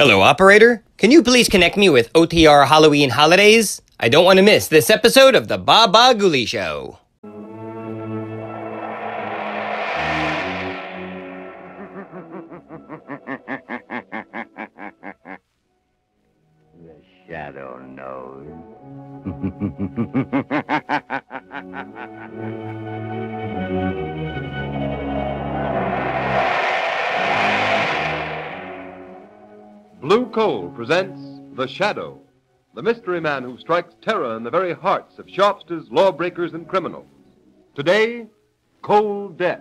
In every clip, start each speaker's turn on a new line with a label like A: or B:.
A: Hello, operator. Can you please connect me with OTR Halloween Holidays? I don't want to miss this episode of the Ghoulie Show.
B: The shadow knows.
C: Blue Coal presents The Shadow, the mystery man who strikes terror in the very hearts of shopsters, lawbreakers, and criminals. Today, Cold Death.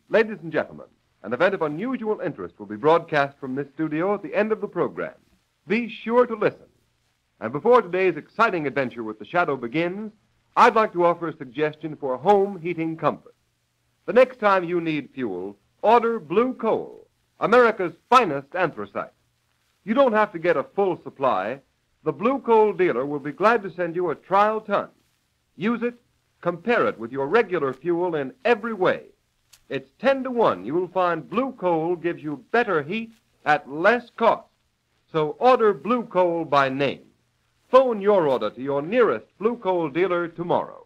C: Ladies and gentlemen, an event of unusual interest will be broadcast from this studio at the end of the program. Be sure to listen. And before today's exciting adventure with The Shadow begins, I'd like to offer a suggestion for home heating comfort. The next time you need fuel, order Blue Coal, America's finest anthracite. You don't have to get a full supply. The Blue Coal dealer will be glad to send you a trial ton. Use it, compare it with your regular fuel in every way. It's 10-to-1. You'll find Blue Coal gives you better heat at less cost. So order Blue Coal by name. Phone your order to your nearest Blue Coal dealer tomorrow.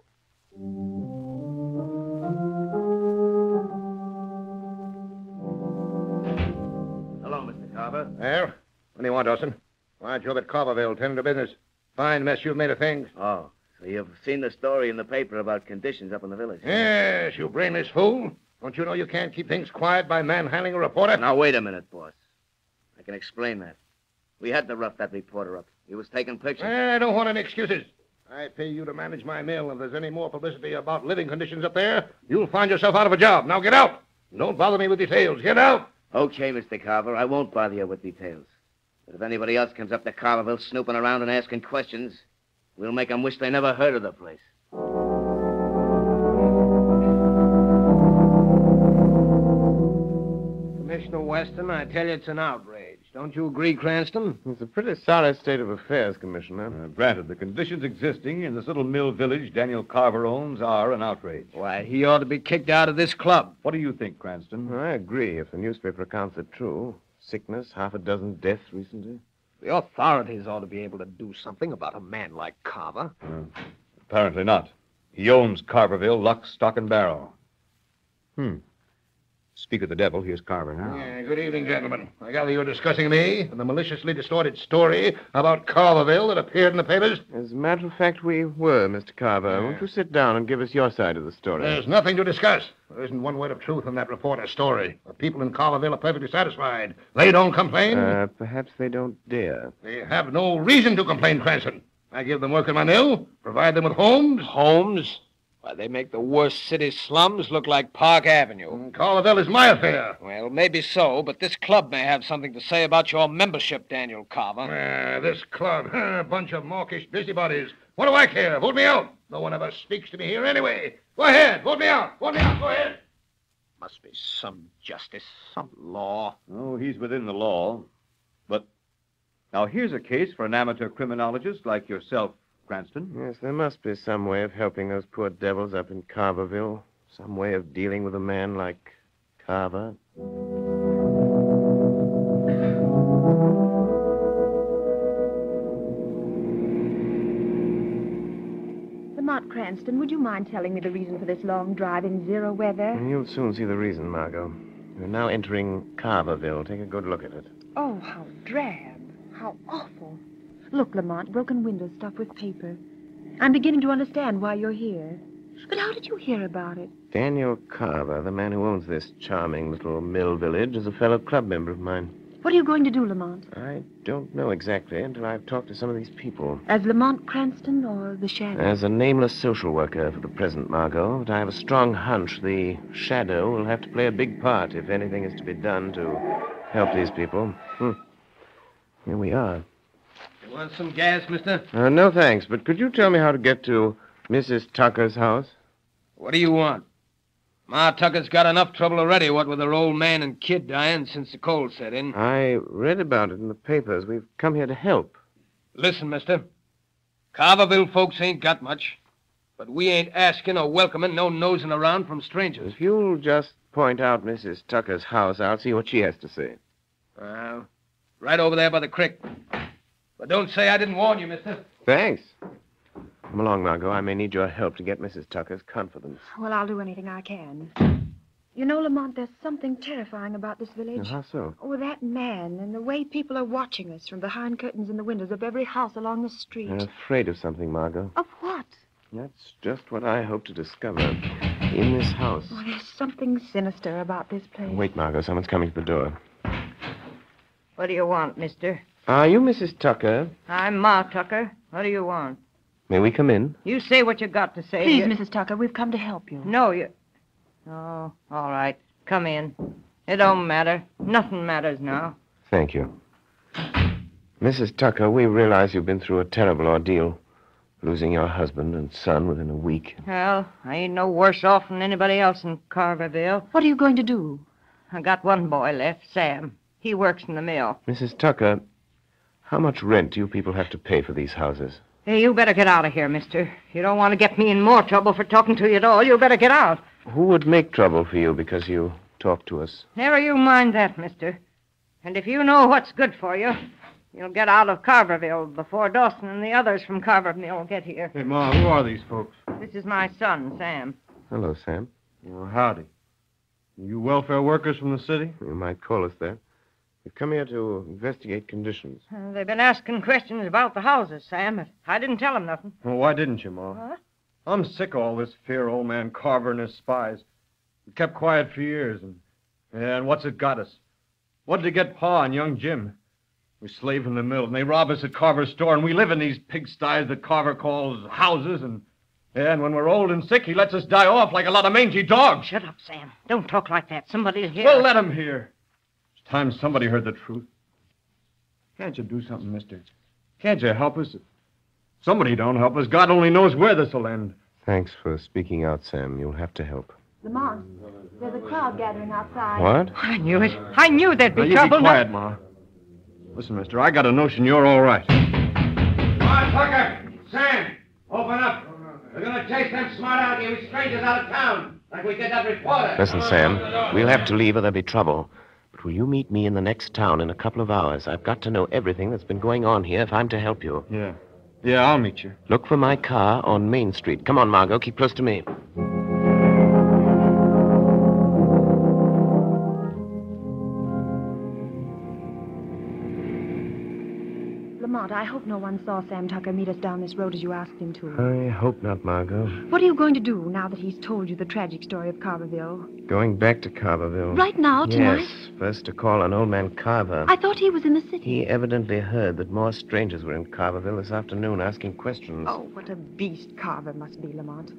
D: Well, what do you want, Dawson? Why job at Carverville, tending to business? Fine mess you've made of things.
B: Oh, so you've seen the story in the paper about conditions up in the village?
D: Yes, you brainless fool. Don't you know you can't keep things quiet by manhandling a reporter?
B: Now, wait a minute, boss. I can explain that. We had to rough that reporter up. He was taking pictures.
D: I don't want any excuses. I pay you to manage my mill. If there's any more publicity about living conditions up there, you'll find yourself out of a job. Now get out. Don't bother me with details. Get out.
B: Okay, Mr. Carver, I won't bother you with details. But if anybody else comes up to Carverville snooping around and asking questions, we'll make them wish they never heard of the place.
E: Commissioner Weston, I tell you it's an outrage. Don't you agree, Cranston?
F: It's a pretty sorry state of affairs, Commissioner.
G: Granted, the conditions existing in this little mill village Daniel Carver owns are an outrage.
E: Why, he ought to be kicked out of this club.
G: What do you think, Cranston?
F: I agree, if the newspaper accounts are true. Sickness, half a dozen deaths recently.
E: The authorities ought to be able to do something about a man like Carver.
G: Apparently not. He owns Carverville, lock, stock, and barrel. Speak of the devil, here's Carver now.
D: Yeah, good evening, gentlemen. I gather you're discussing me and the maliciously distorted story about Carverville that appeared in the papers?
F: As a matter of fact, we were, Mr. Carver. Won't you sit down and give us your side of the story?
D: There's nothing to discuss. There isn't one word of truth in that reporter's story. The people in Carverville are perfectly satisfied. They don't complain.
F: Perhaps they don't dare.
D: They have no reason to complain, Cranston. I give them work in my mill, provide them with homes.
E: Homes? Why, they make the worst city slums look like Park Avenue.
D: Carverville is my affair.
E: Well, maybe so, but this club may have something to say about your membership, Daniel Carver.
D: This club, a bunch of mawkish busybodies. What do I care? Vote me out. No one ever speaks to me here anyway. Go ahead. Vote me out. Vote me out. Go ahead.
E: Must be some justice, some law.
G: Oh, he's within the law. But now here's a case for an amateur criminologist like yourself, Cranston.
F: Yes, there must be some way of helping those poor devils up in Carverville. Some way of dealing with a man like Carver.
H: Lamont Cranston, would you mind telling me the reason for this long drive in zero weather?
F: You'll soon see the reason, Margot. We're now entering Carverville. Take a good look at it.
H: Oh, how drab. How awful. Look, Lamont, broken windows stuffed with paper. I'm beginning to understand why you're here. But how did you hear about it?
F: Daniel Carver, the man who owns this charming little mill village, is a fellow club member of mine.
H: What are you going to do, Lamont?
F: I don't know exactly until I've talked to some of these people.
H: As Lamont Cranston or the Shadow?
F: As a nameless social worker for the present, Margot, but I have a strong hunch the Shadow will have to play a big part if anything is to be done to help these people. Here we are.
E: You want some gas, mister?
F: No, thanks, but could you tell me how to get to Mrs. Tucker's house?
E: What do you want? Ma Tucker's got enough trouble already, what with her old man and kid dying since the cold set in.
F: I read about it in the papers. We've come here to help.
E: Listen, mister. Carverville folks ain't got much, but we ain't asking or welcoming no nosing around from strangers.
F: If you'll just point out Mrs. Tucker's house, I'll see what she has to say.
E: Right over there by the creek. But don't say I didn't warn you, mister.
F: Thanks. Come along, Margot. I may need your help to get Mrs. Tucker's confidence.
H: Well, I'll do anything I can. You know, Lamont, there's something terrifying about this village.
F: How so?
H: Oh, that man and the way people are watching us from behind curtains in the windows of every house along the street.
F: I'm afraid of something, Margot.
H: Of what?
F: That's just what I hope to discover in this house.
H: Oh, there's something sinister about this place.
F: Wait, Margot. Someone's coming to the door.
I: What do you want, mister?
F: Are you Mrs. Tucker?
I: I'm Ma Tucker. What do you want?
F: May we come in?
I: You say what you got to say.
H: Please, Mrs. Tucker, we've come to help you.
I: No, you... Oh, all right. Come in. It don't matter. Nothing matters now.
F: Thank you. Mrs. Tucker, we realize you've been through a terrible ordeal. Losing your husband and son within a week.
I: Well, I ain't no worse off than anybody else in Carverville.
H: What are you going to do?
I: I got one boy left, Sam. He works in the mill.
F: Mrs. Tucker, how much rent do you people have to pay for these houses?
I: Hey, you better get out of here, mister. You don't want to get me in more trouble for talking to you at all. You better get out.
F: Who would make trouble for you because you talk to us?
I: Never you mind that, mister. And if you know what's good for you, you'll get out of Carverville before Dawson and the others from Carverville get here.
G: Hey, Ma, who are these folks?
I: This is my son, Sam.
F: Hello, Sam.
G: Well, howdy. You welfare workers from the city?
F: You might call us that. We've come here to investigate conditions.
I: They've been asking questions about the houses, Sam, but I didn't tell them nothing.
G: Well, why didn't you, Ma?
I: What?
G: I'm sick of all this fear old man Carver and his spies. We kept quiet for years, and what's it got us? What did it get Pa and young Jim? We slave in the mill, and they rob us at Carver's store, and we live in these pigsties that Carver calls houses, and when we're old and sick, he lets us die off like a lot of mangy dogs.
I: Shut up, Sam. Don't talk like that. Somebody'll hear.
G: Well, let him hear. It's time somebody heard the truth. Can't you do something, mister? Can't you help us? If somebody don't help us, God only knows where this will end.
F: Thanks for speaking out, Sam. You'll have to help.
H: Lamont, there's a crowd gathering outside.
F: What?
I: I knew it. I knew there'd be
G: Now, you
I: trouble.
G: be quiet, Ma. Listen, mister, I got a notion you're all right.
D: Come on, Tucker! Sam! Open up! We're going to chase them smart out of you strangers out of town, like we did that reporter.
F: Listen, Sam, we'll have to leave or there'll be trouble. But will you meet me in the next town in a couple of hours? I've got to know everything that's been going on here if I'm to help you.
G: Yeah, I'll meet you.
F: Look for my car on Main Street. Come on, Margot. Keep close to me.
H: Lamont, I hope no one saw Sam Tucker meet us down this road as you asked him to.
F: I hope not, Margot.
H: What are you going to do now that he's told you the tragic story of Carverville?
F: Going back to Carverville.
H: Right now, tonight?
F: Yes, first to call on old man Carver.
H: I thought he was in the city.
F: He evidently heard that more strangers were in Carverville this afternoon asking questions.
H: Oh, what a beast Carver must be, Lamont.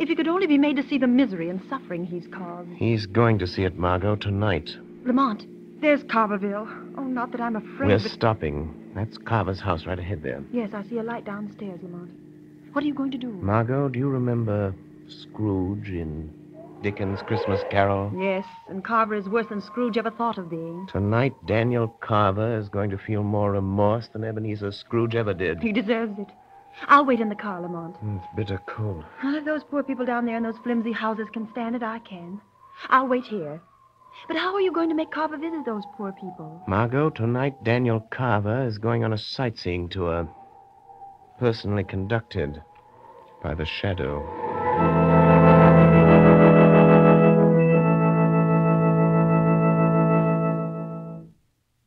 H: If he could only be made to see the misery and suffering he's caused.
F: He's going to see it, Margot, tonight.
H: Lamont, there's Carverville. Oh, not that I'm afraid,
F: We're
H: but...
F: stopping. That's Carver's house right ahead there.
H: Yes, I see a light downstairs, Lamont. What are you going to do?
F: Margot, do you remember Scrooge in Dickens' Christmas Carol?
H: Yes, and Carver is worse than Scrooge ever thought of being.
F: Tonight, Daniel Carver is going to feel more remorse than Ebenezer Scrooge ever did.
H: He deserves it. I'll wait in the car, Lamont.
F: It's bitter cold.
H: Well, if those poor people down there in those flimsy houses can stand it, I can. I'll wait here. But how are you going to make Carver visit those poor people?
F: Margot, tonight Daniel Carver is going on a sightseeing tour. Personally conducted by the Shadow.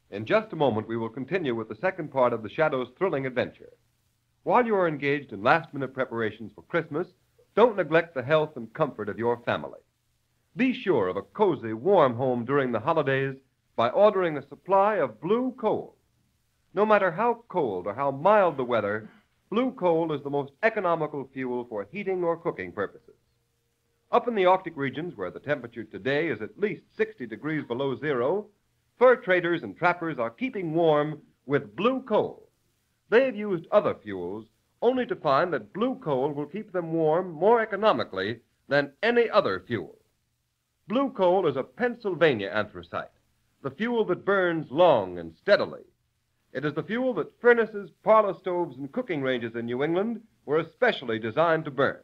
C: In just a moment, we will continue with the second part of the Shadow's thrilling adventure. While you are engaged in last-minute preparations for Christmas, don't neglect the health and comfort of your family. Be sure of a cozy, warm home during the holidays by ordering a supply of blue coal. No matter how cold or how mild the weather, blue coal is the most economical fuel for heating or cooking purposes. Up in the Arctic regions, where the temperature today is at least 60 degrees below zero, fur traders and trappers are keeping warm with blue coal. They've used other fuels only to find that blue coal will keep them warm more economically than any other fuel. Blue coal is a Pennsylvania anthracite, the fuel that burns long and steadily. It is the fuel that furnaces, parlor stoves, and cooking ranges in New England were especially designed to burn.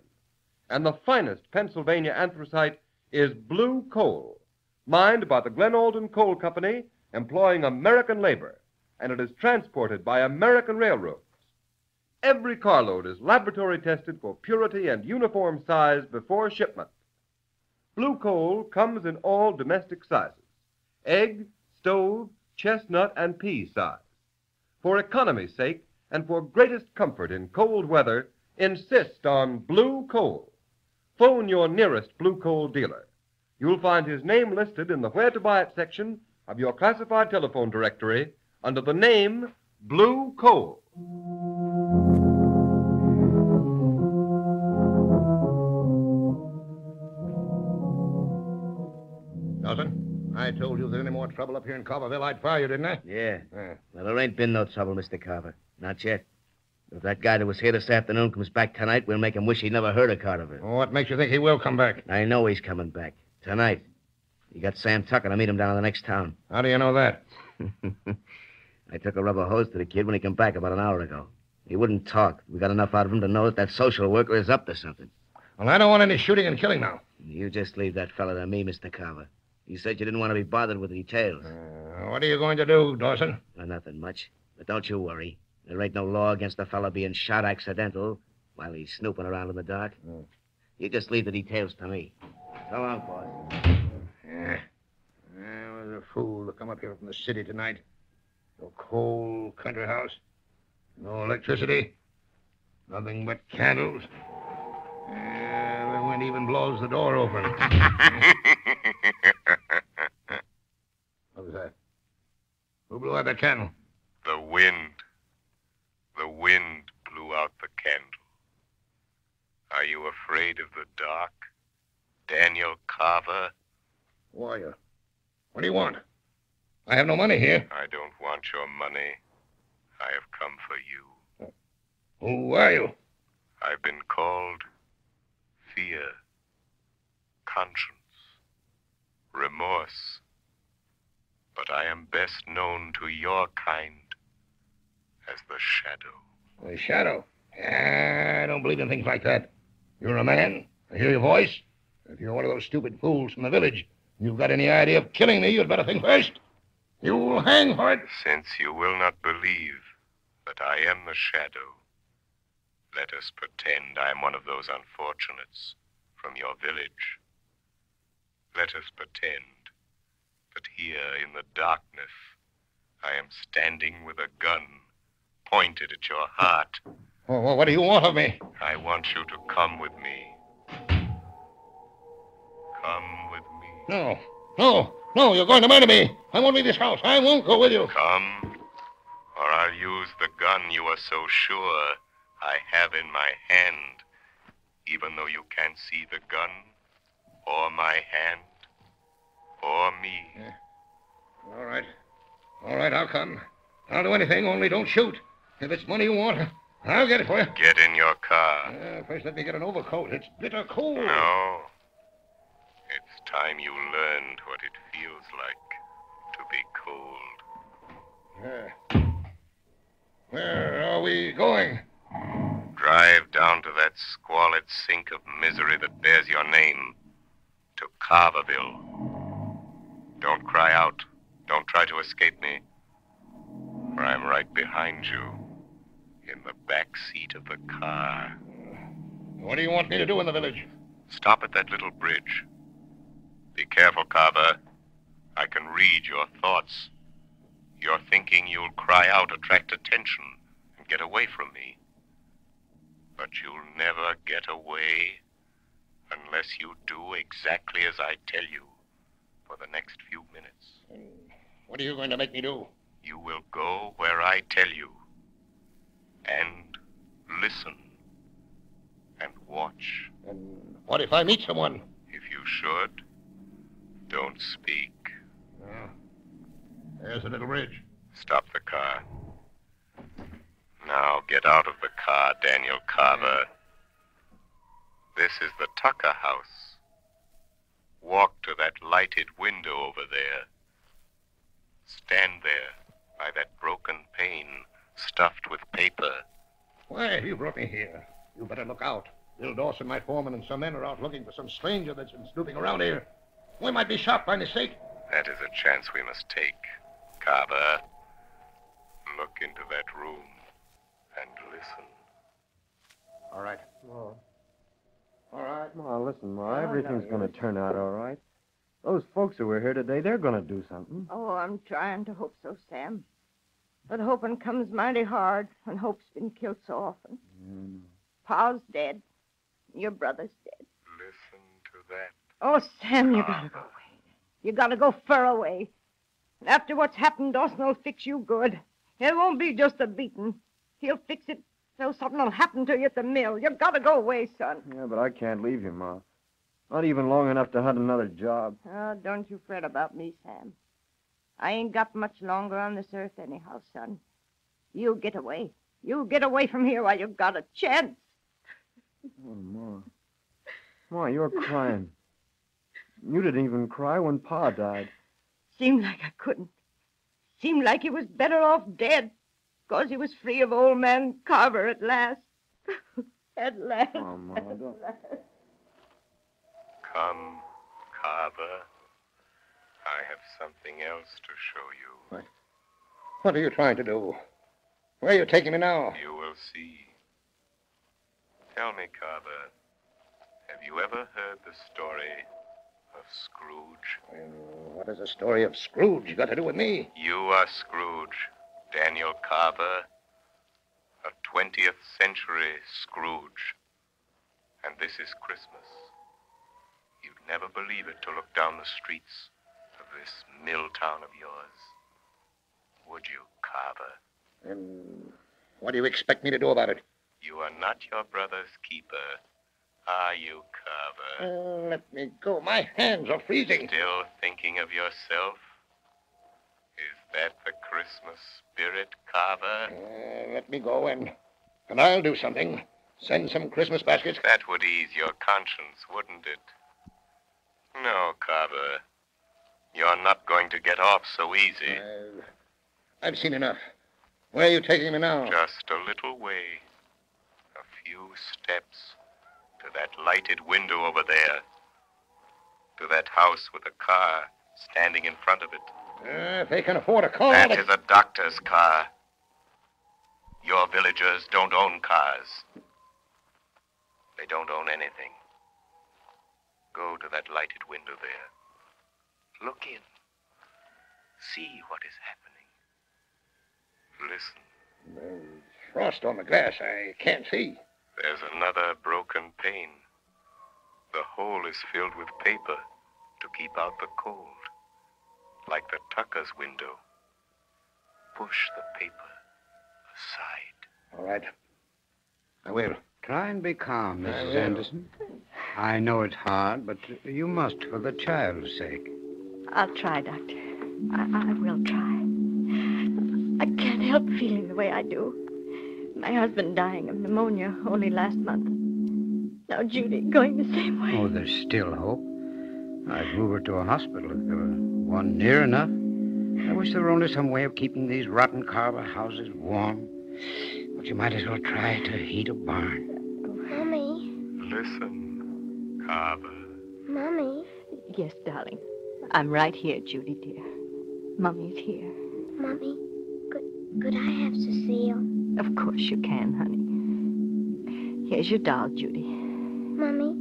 C: And the finest Pennsylvania anthracite is blue coal, mined by the Glen Alden Coal Company, employing American labor, and it is transported by American railroads. Every carload is laboratory tested for purity and uniform size before shipment. Blue coal comes in all domestic sizes: egg, stove, chestnut, and pea size. For economy's sake and for greatest comfort in cold weather, insist on blue coal. Phone your nearest blue coal dealer. You'll find his name listed in the Where to Buy It section of your classified telephone directory under the name Blue Coal.
D: Dawson, I told you if there's any more trouble up here in Carverville, I'd fire you, didn't I?
B: Yeah. Well, there ain't been no trouble, Mr. Carver. Not yet. If that guy that was here this afternoon comes back tonight, we'll make him wish he'd never heard of Carverville.
D: What makes you think he will come back?
B: I know he's coming back. Tonight. You got Sam Tucker to meet him down in the next town.
D: How do you know that?
B: I took a rubber hose to the kid when he came back about an hour ago. He wouldn't talk. We got enough out of him to know that social worker is up to something.
D: Well, I don't want any shooting and killing now.
B: You just leave that fella to me, Mr. Carver. You said you didn't want to be bothered with details.
D: What are you going to do, Dawson?
B: Nothing much. But don't you worry. There ain't no law against a fella being shot accidental while he's snooping around in the dark. You just leave the details to me. So long, boss.
D: Yeah. I was a fool to come up here from the city tonight. No cold country house. No electricity. Nothing but candles. The wind even blows the door open. What was that? Who blew out that candle?
J: The wind. The wind blew out the candle. Are you afraid of the dark, Daniel Carver?
D: Who are you? What do you want? I have no money here.
J: I don't want your money. I have come for you.
D: Who are you?
J: I've been called fear, conscience, remorse. But I am best known to your kind as the Shadow.
D: The Shadow? I don't believe in things like that. You're a man. I hear your voice. If you're one of those stupid fools from the village, and you've got any idea of killing me, you'd better think first. You'll hang for it.
J: Since you will not believe that I am the Shadow, let us pretend I am one of those unfortunates from your village. Let us pretend that here in the darkness I am standing with a gun pointed at your heart.
D: Oh, what do you want of me?
J: I want you to come with me. Come with me.
D: No, you're going to murder me. I won't leave this house. I won't go with you.
J: Come, or I'll use the gun you are so sure I have in my hand, even though you can't see the gun, or my hand, or me.
D: Yeah. All right, I'll come. I'll do anything, only don't shoot. If it's money you want, I'll get it for you.
J: Get in your car.
D: First, let me get an overcoat. It's bitter cold.
J: No. It's time you learned what it feels like to be cold.
D: Where are we going?
J: Drive down to that squalid sink of misery that bears your name. To Carverville. Don't cry out. Don't try to escape me. For I'm right behind you. In the back seat of the car.
D: What do you want me to do in the village?
J: Stop at that little bridge. Be careful, Carver. I can read your thoughts. You're thinking you'll cry out, attract attention, and get away from me. But you'll never get away unless you do exactly as I tell you for the next few minutes.
D: What are you going to make me do?
J: You will go where I tell you. And listen. And watch.
D: And what if I meet someone?
J: If you should, don't speak.
D: There's a little bridge.
J: Stop the car. Now get out of the car, Daniel Carver. This is the Tucker house. Walk to that lighted window over there. Stand there by that broken pane stuffed with paper.
D: Why, you brought me here. You better look out. Bill Dawson, my foreman, and some men are out looking for some stranger that's been snooping around here. We might be shot by mistake.
J: That is a chance we must take. Carver, look into that room and listen.
D: All right.
G: Ma.
D: All right.
G: Ma, listen, Ma. Everything's going to turn out all right. Those folks who were here today, they're going to do something.
I: Oh, I'm trying to hope so, Sam. But hoping comes mighty hard when hope's been killed so often. Pa's dead. Your brother's dead.
J: Listen to that.
I: Oh, Sam, you gotta go away. You gotta go far away. And after what's happened, Dawson will fix you good. It won't be just a beating. He'll fix it so something will happen to you at the mill. You gotta go away, son.
G: Yeah, but I can't leave you, Ma. Not even long enough to hunt another job.
I: Oh, don't you fret about me, Sam. I ain't got much longer on this earth anyhow, son. You get away. You get away from here while you've got a chance.
G: Oh, Ma. Ma, you're crying. You didn't even cry when Pa died.
I: Seemed like I couldn't. Seemed like he was better off dead, 'cause he was free of old man Carver at last. At last.
G: Oh, Ma, don't...
J: Come, Carver. I have something else to show you.
D: What are you trying to do? Where are you taking me now?
J: You will see. Tell me, Carver, have you ever heard the story of Scrooge?
D: Well, what has the story of Scrooge got to do with me?
J: You are Scrooge, Daniel Carver, a 20th century Scrooge. And this is Christmas. You'd never believe it to look down the streets of this mill town of yours. Would you, Carver?
D: And what do you expect me to do about it?
J: You are not your brother's keeper, are you, Carver?
D: Let me go. My hands are freezing.
J: Still thinking of yourself? Is that the Christmas spirit, Carver?
D: Let me go, and I'll do something. Send some Christmas baskets.
J: That would ease your conscience, wouldn't it? No, Carver. You're not going to get off so easy.
D: I've seen enough. Where are you taking me now?
J: Just a little way. A few steps to that lighted window over there. To that house with a car standing in front of it.
D: If they can afford a car...
J: That is a doctor's car. Your villagers don't own cars. They don't own anything. Go to that lighted window there. Look in. See what is happening. Listen.
D: There's frost on the glass. I can't see.
J: There's another broken pane. The hole is filled with paper to keep out the cold. Like the tucker's window. Push the paper aside.
D: All right. I will.
K: Try and be calm, Mrs. Anderson. I know it's hard, but you must for the child's sake.
H: I'll try, Doctor. I will try. I can't help feeling the way I do. My husband dying of pneumonia only last month. Now Judy going the same way.
K: Oh, there's still hope. I'd move her to a hospital if there were one near enough. I wish there were only some way of keeping these rotten Carver houses warm. But you might as well try to heat a barn.
H: Mommy.
J: Listen, Carver.
H: Mommy. Yes, darling. I'm right here, Judy, dear. Mummy's here.
L: Mommy, could I have Cecile?
H: Of course you can, honey. Here's your doll, Judy.
L: Mommy,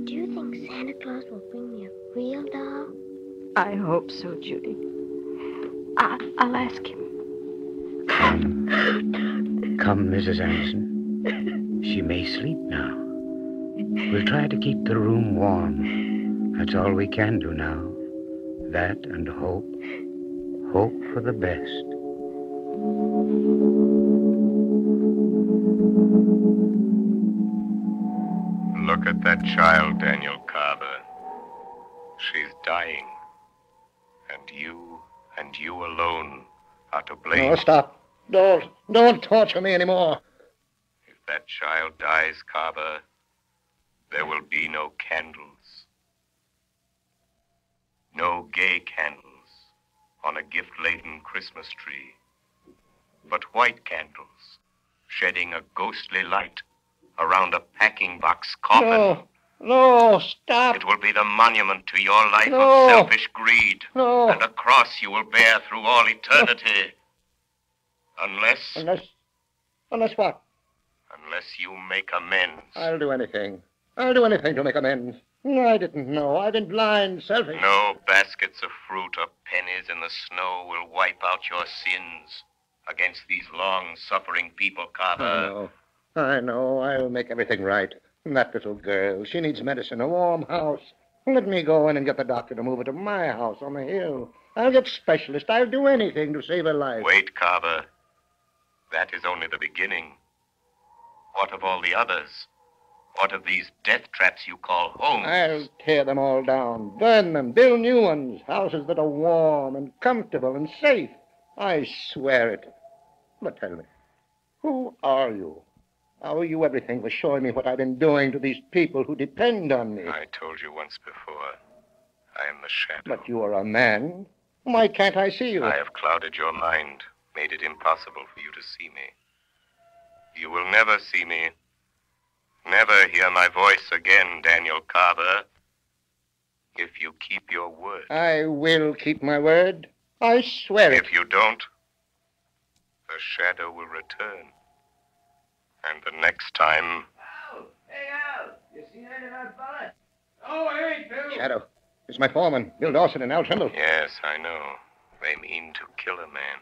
L: do you think Santa Claus will bring me a real doll?
H: I hope so, Judy. I'll ask him.
K: Come, Mrs. Anderson. She may sleep now. We'll try to keep the room warm. That's all we can do now. That and hope. Hope for the best.
J: Look at that child, Daniel Carver. She's dying. And you alone are to blame.
D: No, stop. Don't torture me anymore.
J: If that child dies, Carver, there will be no candles. No gay candles on a gift-laden Christmas tree, but white candles shedding a ghostly light around a packing box coffin.
D: No. No, stop.
J: It will be the monument to your life
D: No.
J: of selfish greed.
D: No.
J: And a cross you will bear through all eternity. Unless
D: Unless what?
J: Unless you make amends.
D: I'll do anything. I'll do anything to make amends. I didn't know. I've been blind, selfish.
J: No baskets of fruit or pennies in the snow will wipe out your sins against these long-suffering people, Carver.
D: I know. I'll make everything right. That little girl, she needs medicine, a warm house. Let me go in and get the doctor to move her to my house on the hill. I'll get specialist. I'll do anything to save her life.
J: Wait, Carver. That is only the beginning. What of all the others? What of these death traps you call homes?
D: I'll tear them all down, burn them, build new ones, houses that are warm and comfortable and safe. I swear it. But tell me, who are you? I owe you everything for showing me what I've been doing to these people who depend on me.
J: I told you once before. I am the shadow.
D: But you are a man. Why can't I see you?
J: I have clouded your mind, made it impossible for you to see me. You will never see me. Never hear my voice again, Daniel Carver. If you keep your word.
D: I will keep my word. I swear it.
J: If you don't, the shadow will return. And the next time...
B: Al! Hey, Al! You seen any of that fella?
E: Oh, I ain't, Bill.
D: Shadow. It's my foreman, Bill Dawson and Al Trimble.
J: Yes, I know. They mean to kill a man.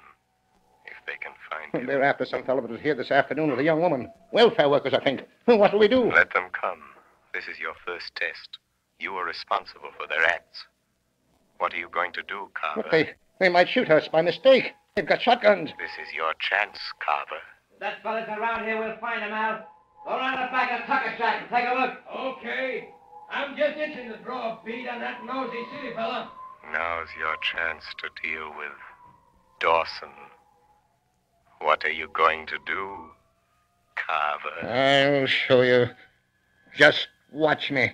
J: If they can find you.
D: They're after some fellow that was here this afternoon with a young woman. Welfare workers, I think. What'll we do?
J: Let them come. This is your first test. You are responsible for their acts. What are you going to do, Carver?
D: But they might shoot us by mistake. They've got shotguns.
J: This is your chance, Carver.
B: If that fella's around here, we'll find him, Al. Go around the back of the tucker shack and take a look.
E: Okay. I'm just itching to draw a bead on that nosy city fella.
J: Now's your chance to deal with Dawson. What are you going to do, Carver?
D: I'll show you. Just watch me.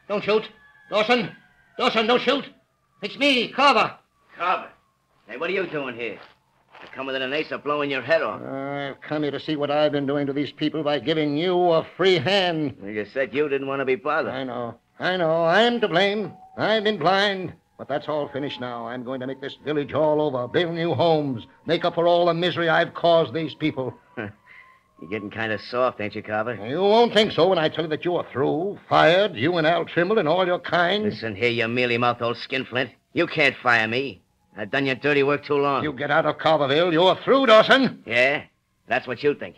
D: Don't shoot. Dawson! Dawson, don't shoot! It's me, Carver.
B: Carver. Hey, what are you doing here? You come within an ace of blowing your head off.
D: I've come here to see what I've been doing to these people by giving you a free hand.
B: You said you didn't want to be bothered.
D: I know. I'm to blame. I've been blind. But that's all finished now. I'm going to make this village all over, build new homes, make up for all the misery I've caused these people.
B: You're getting kind of soft, ain't you, Carver?
D: You won't think so when I tell you that you are through, fired, you and Al Trimble and all your kind.
B: Listen here, you mealy-mouthed old skinflint. You can't fire me. I've done your dirty work too long.
D: You get out of Carverville. You're through, Dawson.
B: Yeah? That's what you think.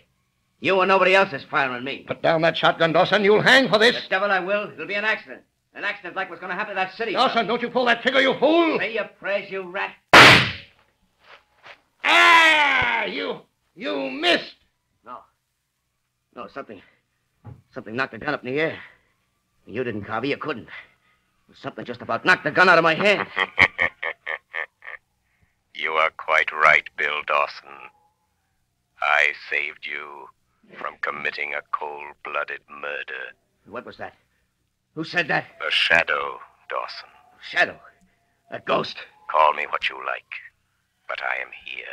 B: You and nobody else is firing me.
D: Put down that shotgun, Dawson. You'll hang for this.
B: The devil I will. It'll be an accident. An accident like what's going to happen to that city.
D: Dawson, don't you pull that trigger, you fool.
B: Say your prayers, you rat.
D: Ah! You missed.
B: No, something knocked the gun up in the air. You didn't, Carver. You couldn't. Something just about knocked the gun out of my hand.
J: You are quite right, Bill Dawson. I saved you from committing a cold-blooded murder.
B: What was that? Who said that?
J: The shadow, Dawson.
B: Shadow? A ghost?
J: Call me what you like, but I am here,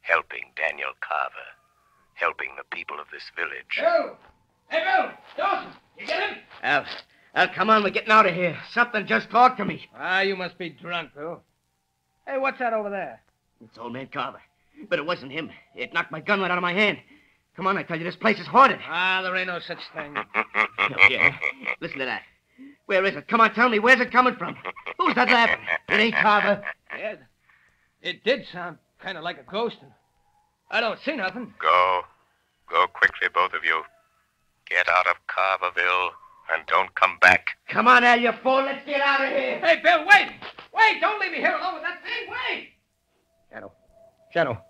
J: helping Daniel Carver, helping the people of this village.
E: Bill! Hey, Bill! Dawson! You get him?
B: Al, come on, we're getting out of here. Something just talked to me.
E: You must be drunk, Bill. Hey, what's that over there?
B: It's old man Carver. But it wasn't him. It knocked my gun right out of my hand. Come on, I tell you, this place is haunted.
E: There ain't no such thing.
B: Oh, yeah. Listen to that. Where is it? Come on, tell me, where's it coming from? Who's that laughing? It ain't Carver.
E: Yeah, it did sound kind of like a ghost. And I don't see nothing.
J: Go quickly, both of you. Get out of Carverville and don't come back.
B: Come on, Al, you fool. Let's get out of here.
E: Hey, Bill, wait! Wait, don't leave me here alone with that thing. Wait!
D: Shadow,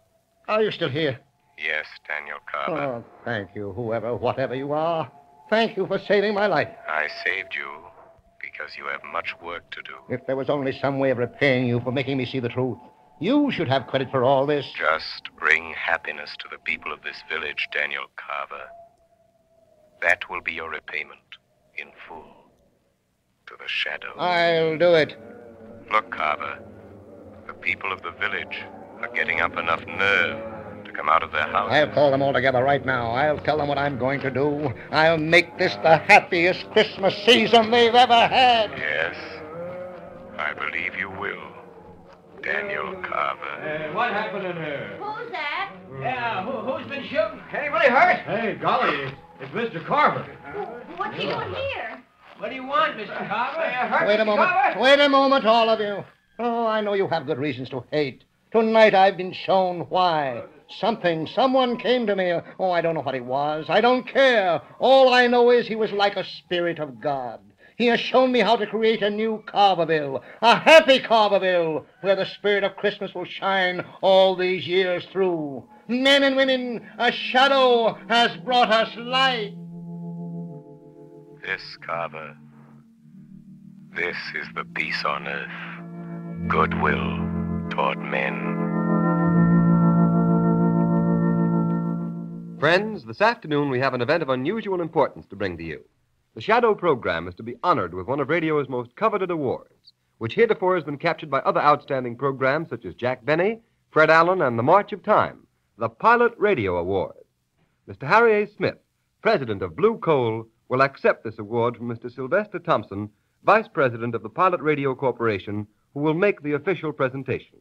D: are you still here?
J: Yes, Daniel Carver.
D: Oh, thank you, whatever you are. Thank you for saving my life.
J: I saved you because you have much work to do.
D: If there was only some way of repaying you for making me see the truth, you should have credit for all this.
J: Just bring happiness to the people of this village, Daniel Carver. That will be your repayment in full to the shadow.
D: I'll do it.
J: Look, Carver, the people of the village are getting up enough nerve to kick 'em out of their house.
D: I'll call them all together right now. I'll tell them what I'm going to do. I'll make this the happiest Christmas season they've ever had.
J: Yes, I believe you will, Daniel Carver.
E: What happened in here?
L: Who's that?
E: Yeah, who's been shooting? Anybody hurt?
G: Hey, golly, it's Mr. Carver.
L: What's he doing here?
E: What do you want, Mr. Carver?
D: Wait a moment. Wait a moment, all of you. Oh, I know you have good reasons to hate. Tonight I've been shown why. Someone came to me. Oh, I don't know what he was. I don't care. All I know is he was like a spirit of God. He has shown me how to create a new Carverville, a happy Carverville, where the spirit of Christmas will shine all these years through. Men and women, a shadow has brought us light.
J: This, Carver, this is the peace on earth, goodwill toward men.
C: Friends, this afternoon we have an event of unusual importance to bring to you. The Shadow program is to be honored with one of radio's most coveted awards, which heretofore has been captured by other outstanding programs such as Jack Benny, Fred Allen, and The March of Time, the Pilot Radio Award. Mr. Harry A. Smith, president of Blue Coal, will accept this award from Mr. Sylvester Thompson, vice president of the Pilot Radio Corporation, who will make the official presentation.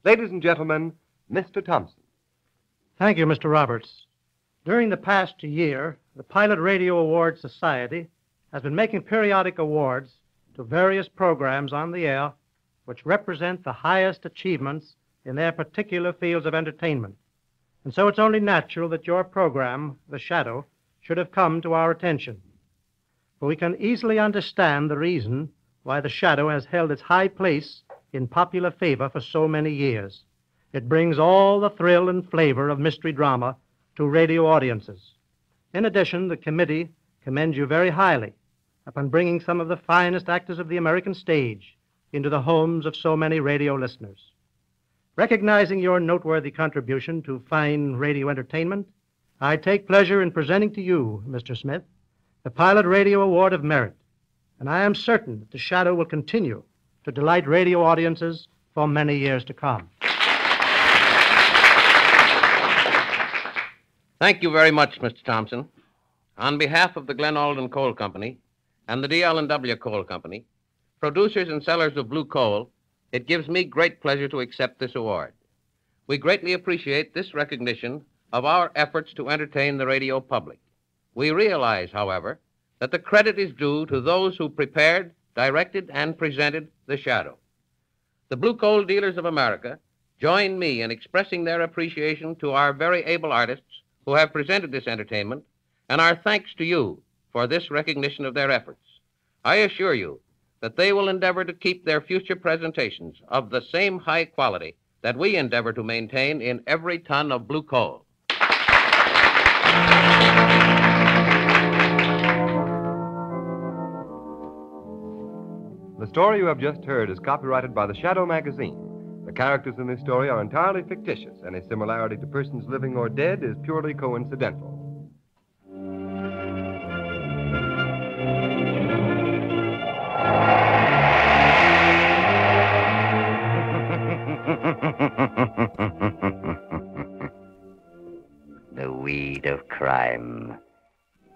C: Ladies and gentlemen, Mr. Thompson.
M: Thank you, Mr. Roberts. During the past year, the Pilot Radio Award Society has been making periodic awards to various programs on the air which represent the highest achievements in their particular fields of entertainment. And so it's only natural that your program, The Shadow, should have come to our attention. For we can easily understand the reason why The Shadow has held its high place in popular favor for so many years. It brings all the thrill and flavor of mystery drama to radio audiences. In addition, the committee commends you very highly upon bringing some of the finest actors of the American stage into the homes of so many radio listeners. Recognizing your noteworthy contribution to fine radio entertainment, I take pleasure in presenting to you, Mr. Smith, the Pilot Radio Award of Merit, and I am certain that The Shadow will continue to delight radio audiences for many years to come.
N: Thank you very much, Mr. Thompson. On behalf of the Glen Alden Coal Company and the DL&W Coal Company, producers and sellers of blue coal, it gives me great pleasure to accept this award. We greatly appreciate this recognition of our efforts to entertain the radio public. We realize, however, that the credit is due to those who prepared, directed, and presented The Shadow. The Blue Coal Dealers of America join me in expressing their appreciation to our very able artists who have presented this entertainment, and our thanks to you for this recognition of their efforts. I assure you that they will endeavor to keep their future presentations of the same high quality that we endeavor to maintain in every ton of blue coal.
C: The story you have just heard is copyrighted by the Shadow magazine. The characters in this story are entirely fictitious. Any similarity to persons living or dead is purely coincidental.
K: The weed of crime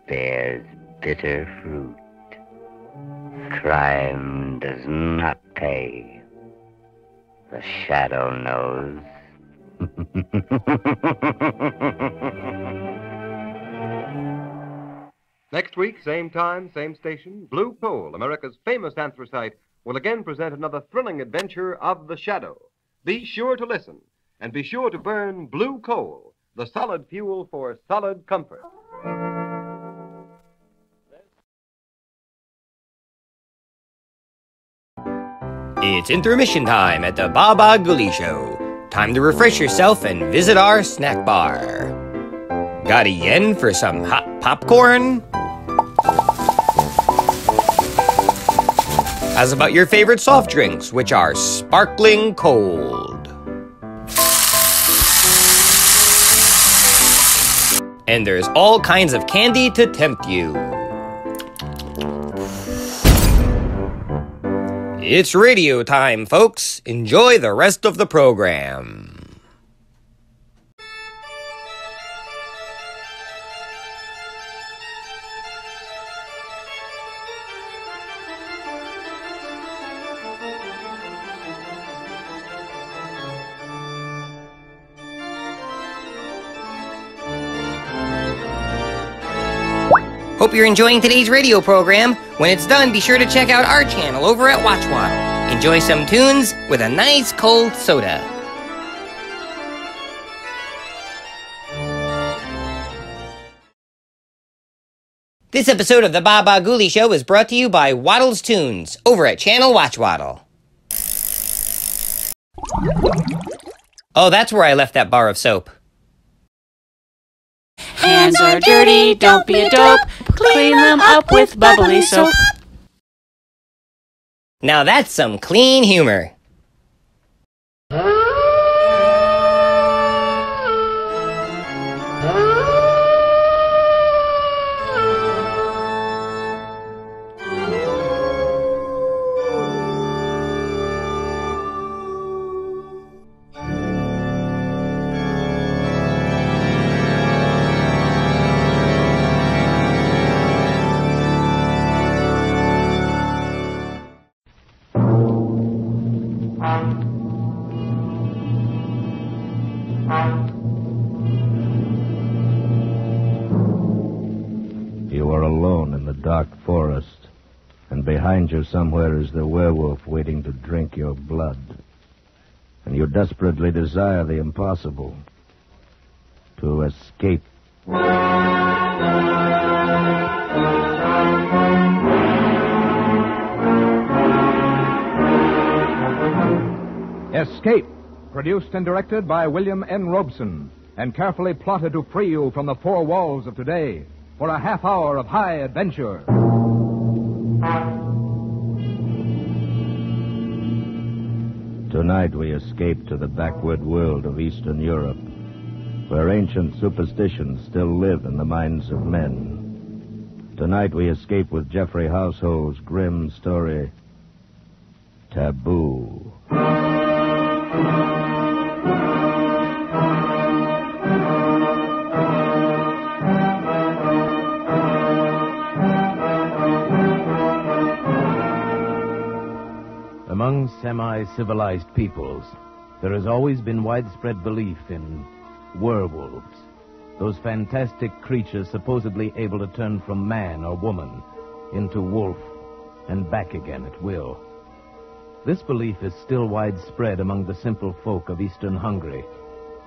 K: bears bitter fruit. Crime does not pay. The Shadow knows.
C: Next week, same time, same station, Blue Coal, America's famous anthracite, will again present another thrilling adventure of The Shadow. Be sure to listen, and be sure to burn blue coal, the solid fuel for solid comfort.
A: It's intermission time at the Baba Ghoulie Show. Time to refresh yourself and visit our snack bar. Got a yen for some hot popcorn? How's about your favorite soft drinks, which are sparkling cold? And there's all kinds of candy to tempt you. It's radio time, folks. Enjoy the rest of the program. Hope you're enjoying today's radio program. When it's done, be sure to check out our channel over at Watchwaddle. Enjoy some tunes with a nice cold soda. This episode of the Baba Ghoulie Show is brought to you by Waddle's Tunes over at Channel Watchwaddle. Oh, that's where I left that bar of soap.
O: Hands are dirty, don't be a dope. Clean them up with bubbly soap.
A: Now that's some clean humor.
P: You are alone in the dark forest, and behind you somewhere is the werewolf waiting to drink your blood. And you desperately desire the impossible, to escape.
Q: Escape, produced and directed by William N. Robeson, and carefully plotted to free you from the four walls of today for a half hour of high adventure.
P: Tonight we escape to the backward world of Eastern Europe, where ancient superstitions still live in the minds of men. Tonight we escape with Geoffrey Household's grim story, Taboo.
F: Among semi-civilized peoples, there has always been widespread belief in werewolves, those fantastic creatures supposedly able to turn from man or woman into wolf and back again at will. This belief is still widespread among the simple folk of eastern Hungary,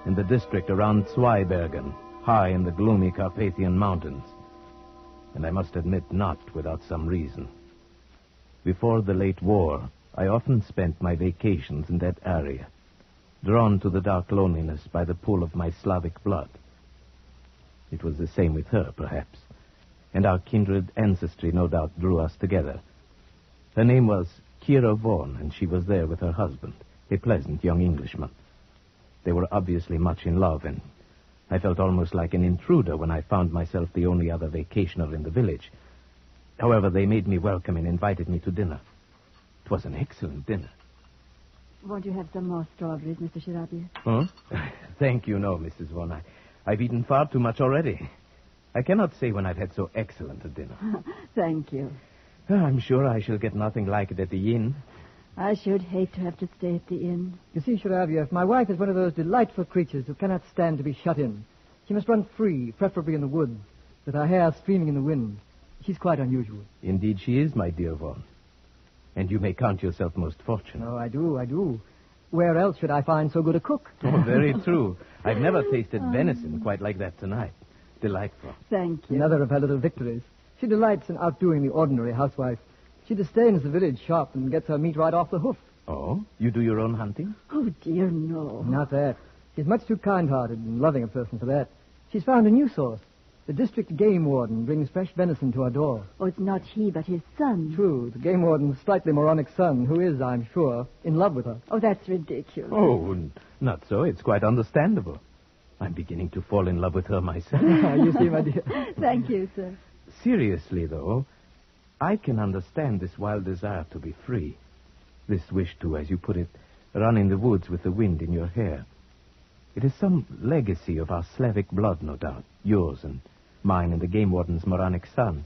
F: in the district around Zweibergen, high in the gloomy Carpathian Mountains, and I must admit not without some reason. Before the late war, I often spent my vacations in that area, drawn to the dark loneliness by the pull of my Slavic blood. It was the same with her, perhaps, and our kindred ancestry no doubt drew us together. Her name was Kira Vaughan, and she was there with her husband, a pleasant young Englishman. They were obviously much in love, and I felt almost like an intruder when I found myself the only other vacationer in the village. However, they made me welcome and invited me to dinner. It was an excellent dinner.
R: Won't you have some more strawberries, Mr. Shirabi?
F: Huh? Thank you, no, Mrs. Vaughan. I've eaten far too much already. I cannot say when I've had so excellent a dinner.
R: Thank you.
F: I'm sure I shall get nothing like it at the inn.
R: I should hate to have to stay at the inn.
S: You see, Shiraviev, my wife is one of those delightful creatures who cannot stand to be shut in. She must run free, preferably in the woods, with her hair streaming in the wind. She's quite unusual.
F: Indeed she is, my dear Vaughan. And you may count yourself most fortunate.
S: Oh, I do. Where else should I find so good a cook?
F: Oh, very true. I've never tasted venison quite like that tonight. Delightful.
R: Thank you.
S: Another of her little victories. She delights in outdoing the ordinary housewife. She disdains the village shop and gets her meat right off the hoof.
F: Oh? You do your own hunting?
R: Oh, dear, no.
S: Not that. She's much too kind-hearted and loving a person for that. She's found a new source. The district game warden brings fresh venison to our door.
R: Oh, it's not he, but his son.
S: True. The game warden's slightly moronic son, who is, I'm sure, in love with her.
R: Oh, that's ridiculous.
F: Oh, not so. It's quite understandable. I'm beginning to fall in love with her myself.
S: You see, my dear.
R: Thank you, sir.
F: Seriously, though, I can understand this wild desire to be free. This wish to, as you put it, run in the woods with the wind in your hair. It is some legacy of our Slavic blood, no doubt. Yours and mine and the game warden's moronic son.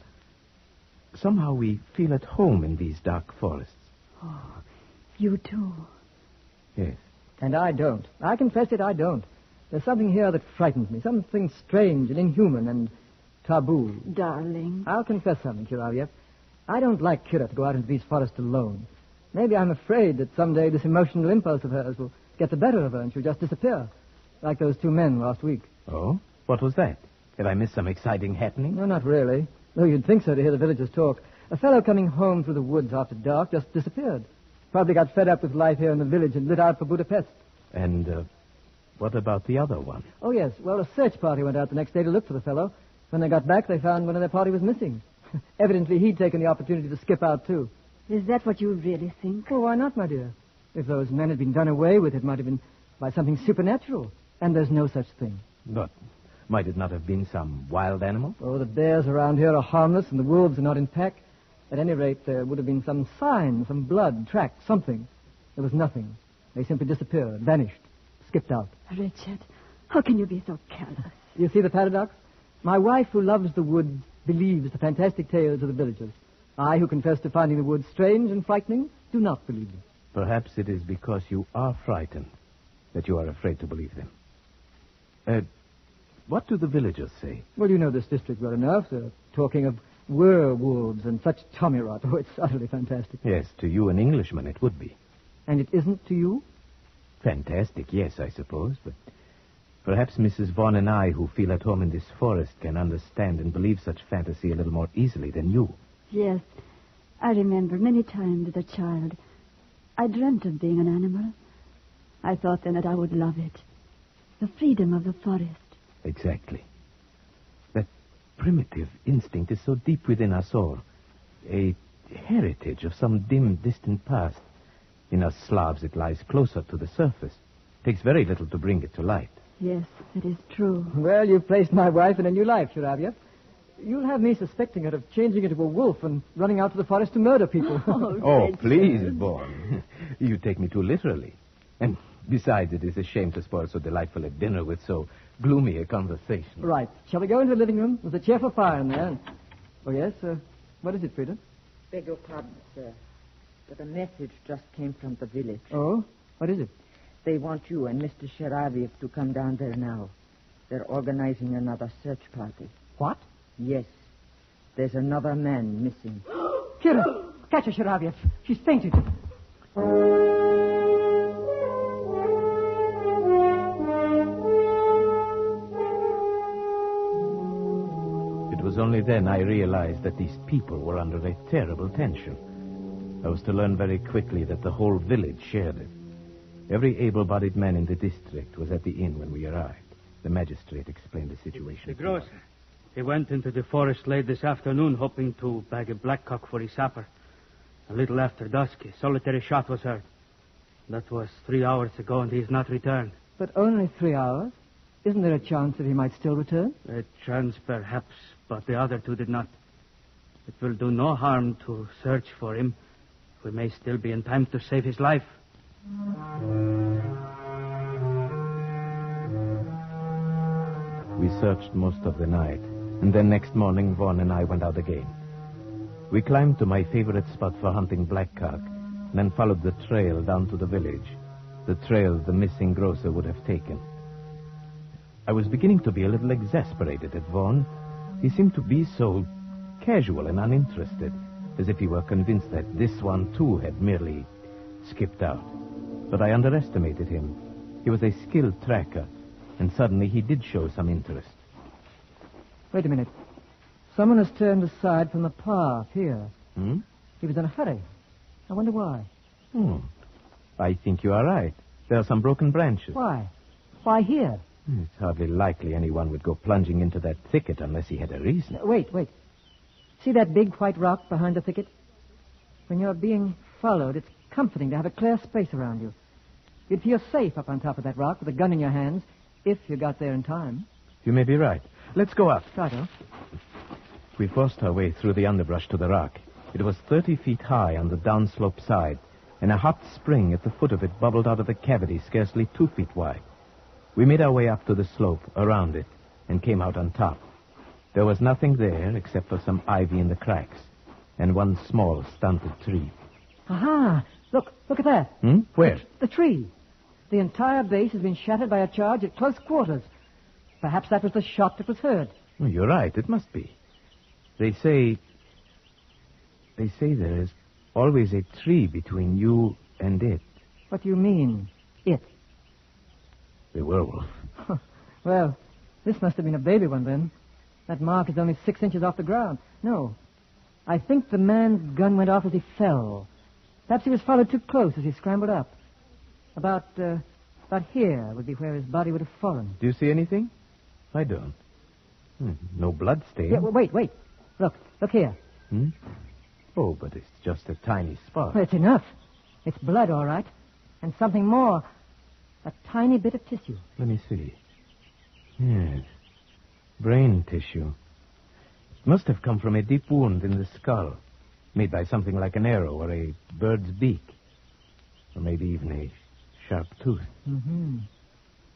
F: Somehow we feel at home in these dark forests.
R: Oh, you too.
F: Yes.
S: And I don't. I confess it, I don't. There's something here that frightens me, something strange and inhuman, and Taboo.
R: Darling.
S: I'll confess something, Shirayev. I don't like Kira to go out into these forests alone. Maybe I'm afraid that someday this emotional impulse of hers will get the better of her and she'll just disappear. Like those two men last week.
P: Oh? What was that? Have I missed some exciting happening?
S: No, not really. Though you'd think so to hear the villagers talk. A fellow coming home through the woods after dark just disappeared. Probably got fed up with life here in the village and lit out for Budapest.
P: And, what about the other one?
S: Oh, yes. Well, a search party went out the next day to look for the fellow. When they got back, they found one of their party was missing. Evidently, he'd taken the opportunity to skip out, too.
R: Is that what you really think?
S: Well, why not, my dear? If those men had been done away with, it might have been by something supernatural. And there's no such thing.
P: But might it not have been some wild animal?
S: Oh, the bears around here are harmless and the wolves are not in pack. At any rate, there would have been some sign, some blood, track, something. There was nothing. They simply disappeared, vanished, skipped out.
R: Richard, how can you be so careless?
S: You see the paradox? My wife, who loves the woods, believes the fantastic tales of the villagers. I, who confess to finding the woods strange and frightening, do not believe them.
P: Perhaps it is because you are frightened that you are afraid to believe them. What do the villagers say?
S: Well, you know this district well enough. They're talking of werewolves and such tommy rot. Oh, it's utterly fantastic.
P: Yes, to you, an Englishman, it would be.
S: And it isn't to you?
P: Fantastic, yes, I suppose, but perhaps Mrs. Vaughn and I, who feel at home in this forest, can understand and believe such fantasy a little more easily than you.
R: Yes. I remember many times as a child, I dreamt of being an animal. I thought then that I would love it. The freedom of the forest.
P: Exactly. That primitive instinct is so deep within us all. A heritage of some dim, distant past. In us Slavs, it lies closer to the surface. It takes very little to bring it to light.
R: Yes, it is true.
S: Well, you've placed my wife in a new life, Shirayev. You'll have me suspecting her of changing into a wolf and running out to the forest to murder people.
P: Oh, please, Vaughn. You take me too literally. And besides, it is a shame to spoil so delightful a dinner with so gloomy a conversation.
S: Right. Shall we go into the living room? There's a cheerful fire in there. Oh, yes? What is it, Frida?
T: Beg your pardon, sir. But a message just came from the village.
S: Oh? What is it?
T: They want you and Mr. Sharaviev to come down there now. They're organizing another search party.
S: What?
T: Yes. There's another man missing.
S: Kira! Catch her, Sharaviev. She's fainted.
P: It was only then I realized that these people were under a terrible tension. I was to learn very quickly that the whole village shared it. Every able-bodied man in the district was at the inn when we arrived. The magistrate explained the situation.
U: The grocer. He went into the forest late this afternoon hoping to bag a blackcock for his supper. A little after dusk, a solitary shot was heard. That was 3 hours ago, and he has not returned.
S: But only 3 hours? Isn't there a chance that he might still return?
U: A chance, perhaps, but the other two did not. It will do no harm to search for him. We may still be in time to save his life.
P: We searched most of the night, and then next morning Vaughn and I went out again. We climbed to my favorite spot for hunting blackcock, and then followed the trail down to the village, the trail the missing grocer would have taken. I was beginning to be a little exasperated at Vaughn. He seemed to be so casual and uninterested, as if he were convinced that this one, too, had merely skipped out. But I underestimated him. He was a skilled tracker, and suddenly he did show some interest.
S: Wait a minute. Someone has turned aside from the path here.
P: Hmm?
S: He was in a hurry. I wonder why.
P: I think you are right. There are some broken branches.
S: Why? Why here?
P: It's hardly likely anyone would go plunging into that thicket unless he had a reason.
S: Wait. See that big white rock behind the thicket? When you're being followed, it's comforting to have a clear space around you. You'd feel safe up on top of that rock with a gun in your hands, if you got there in time.
P: You may be right. Let's go up.
S: Righto.
P: We forced our way through the underbrush to the rock. It was 30 feet high on the downslope side, and a hot spring at the foot of it bubbled out of a cavity scarcely 2 feet wide. We made our way up to the slope, around it, and came out on top. There was nothing there except for some ivy in the cracks, and one small, stunted tree.
S: Aha! Look at that.
P: Where?
S: The tree. The entire base has been shattered by a charge at close quarters. Perhaps that was the shot that was heard.
P: Oh, you're right. It must be. They say there is always a tree between you and it.
S: What do you mean, it?
P: The werewolf.
S: Well, this must have been a baby one then. That mark is only 6 inches off the ground. No. I think the man's gun went off as he fell. Perhaps he was followed too close as he scrambled up. About here would be where his body would have fallen.
P: Do you see anything? I don't. No blood stain.
S: Yeah, well, wait. Look here.
P: Oh, but it's just a tiny spot.
S: Well, it's enough. It's blood, all right. And something more. A tiny bit of tissue.
P: Let me see. Yes. Brain tissue. It must have come from a deep wound in the skull, made by something like an arrow or a bird's beak. Or maybe even a sharp tooth.
S: Mm-hmm.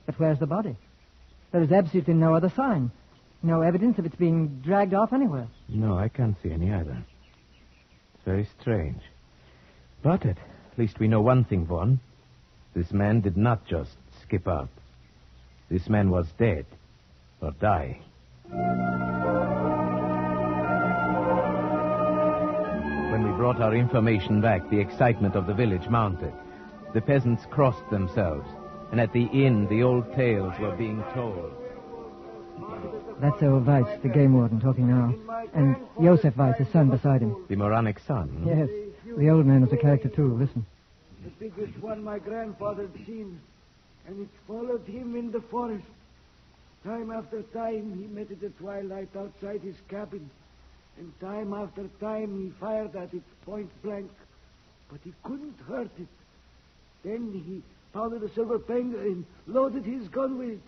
S: But where's the body? There is absolutely no other sign. No evidence of its being dragged off anywhere.
P: No, I can't see any either. It's very strange. But at least we know one thing, Vaughn. This man did not just skip out. This man was dead. Or dying. When we brought our information back, the excitement of the village mounted. The peasants crossed themselves, and at the inn, the old tales were being told.
S: That's old Weiss, the game warden, talking now. And Josef Weiss, his son, beside him.
P: The moronic son?
S: Yes. The old man was a character, too. Listen.
I: The biggest one my grandfather'd seen, and it followed him in the forest. Time after time, he met it at twilight outside his cabin, and time after time he fired at it point blank, but he couldn't hurt it. Then he pounded a silver penger and loaded his gun with it.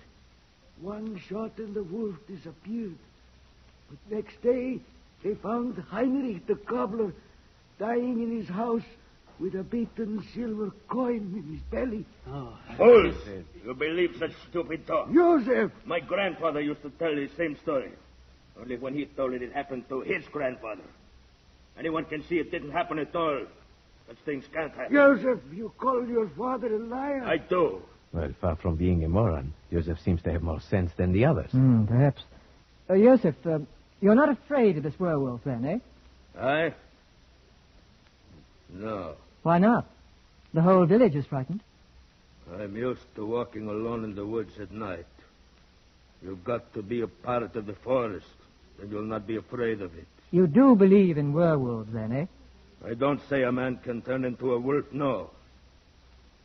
I: One shot and the wolf disappeared. But next day, they found Heinrich the cobbler dying in his house with a beaten silver coin in his belly.
V: Fools! You believe such stupid talk?
I: Joseph!
V: My grandfather used to tell the same story. Only when he told it happened to his grandfather. Anyone can see it didn't happen at all. Such things can't happen.
I: Joseph, you call your father a liar?
V: I do.
P: Well, far from being a moron, Joseph seems to have more sense than the others.
S: Perhaps. Joseph, you're not afraid of this werewolf then, eh?
V: I? No.
S: Why not? The whole village is frightened.
V: I'm used to walking alone in the woods at night. You've got to be a part of the forest, and you'll not be afraid of it.
S: You do believe in werewolves then, eh?
V: I don't say a man can turn into a wolf, no.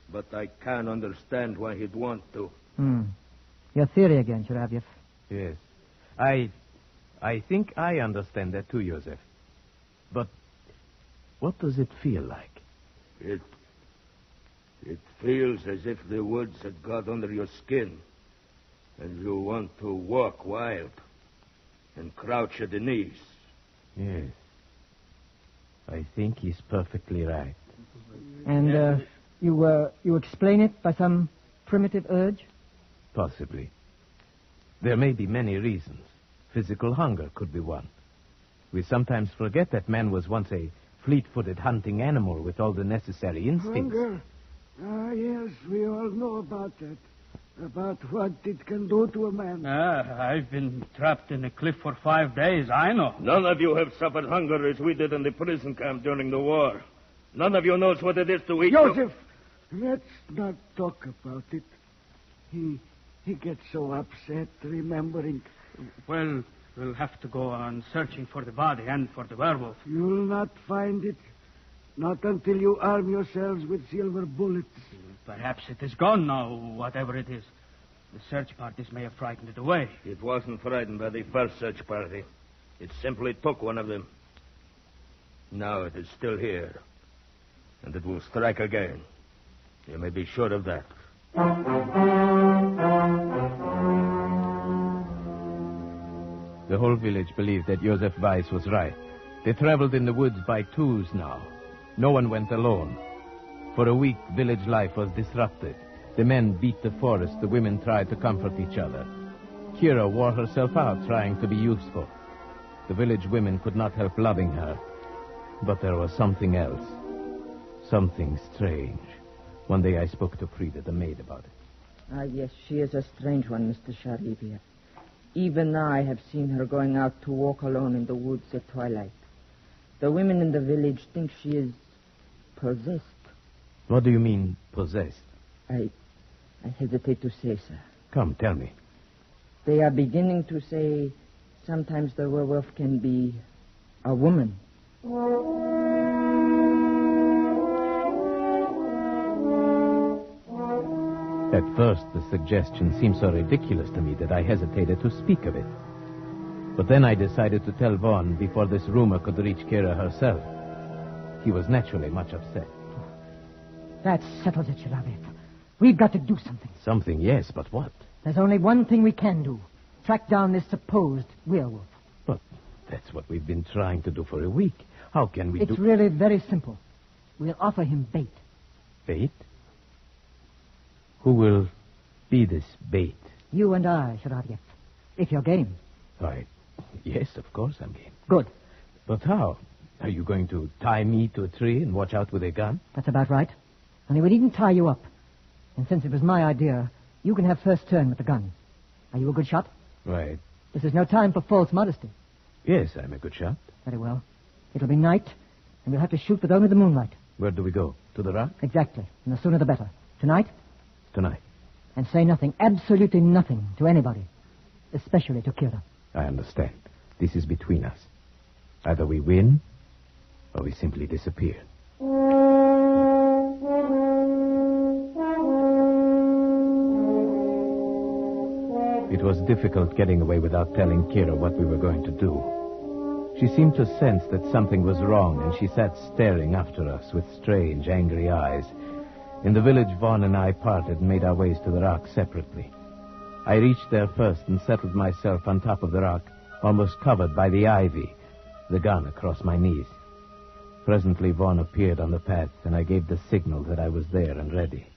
V: But I can understand why he'd want to.
S: Your theory again, Sharavyov.
P: Yes. I think I understand that too, Joseph. But what does it feel like?
V: It feels as if the woods had got under your skin, and you want to walk wild and crouch at the knees.
P: Yes. I think he's perfectly right.
S: And, you explain it by some primitive urge?
P: Possibly. There may be many reasons. Physical hunger could be one. We sometimes forget that man was once a fleet-footed hunting animal with all the necessary instincts.
I: Hunger? Yes, we all know about that. About what it can do to a man.
U: I've been trapped in a cliff for 5 days, I know.
V: None of you have suffered hunger as we did in the prison camp during the war. None of you knows what it is to eat...
I: Joseph, let's not talk about it. He gets so upset remembering.
U: Well, we'll have to go on searching for the body and for the werewolf.
I: You'll not find it. Not until you arm yourselves with silver bullets.
U: Perhaps it is gone now, whatever it is. The search parties may have frightened it away.
V: It wasn't frightened by the first search party. It simply took one of them. Now it is still here. And it will strike again. You may be sure of that.
P: The whole village believed that Joseph Weiss was right. They traveled in the woods by twos now. No one went alone. For a week, village life was disrupted. The men beat the forest. The women tried to comfort each other. Kira wore herself out trying to be useful. The village women could not help loving her. But there was something else. Something strange. One day I spoke to Frida, the maid, about it.
T: Yes, she is a strange one, Mr. Sharibia. Even now I have seen her going out to walk alone in the woods at twilight. The women in the village think she is possessed.
P: What do you mean, possessed?
T: I hesitate to say, sir.
P: Come, tell me.
T: They are beginning to say sometimes the werewolf can be a woman.
P: At first, the suggestion seemed so ridiculous to me that I hesitated to speak of it. But then I decided to tell Vaughn before this rumor could reach Kira herself. He was naturally much upset.
S: That settles it, Shiraviv. We've got to do something.
P: Something, yes, but what?
S: There's only one thing we can do. Track down this supposed werewolf.
P: But that's what we've been trying to do for a week. How can we do...
S: It's really very simple. We'll offer him bait.
P: Bait? Who will be this bait?
S: You and I, Shiraviv. If you're game.
P: Why, yes, of course I'm game.
S: Good.
P: But how? Are you going to tie me to a tree and watch out with a gun?
S: That's about right. Only we needn't tie you up. And since it was my idea, you can have first turn with the gun. Are you a good shot?
P: Right.
S: This is no time for false modesty.
P: Yes, I'm a good shot.
S: Very well. It'll be night, and we'll have to shoot with only the moonlight.
P: Where do we go? To the rock?
S: Exactly. And the sooner the better. Tonight?
P: Tonight.
S: And say nothing, absolutely nothing, to anybody. Especially to Kira.
P: I understand. This is between us. Either we win, or we simply disappear. It was difficult getting away without telling Kira what we were going to do. She seemed to sense that something was wrong, and she sat staring after us with strange, angry eyes. In the village, Vaughn and I parted and made our ways to the rock separately. I reached there first and settled myself on top of the rock, almost covered by the ivy, the gun across my knees. Presently, Vaughn appeared on the path, and I gave the signal that I was there and ready.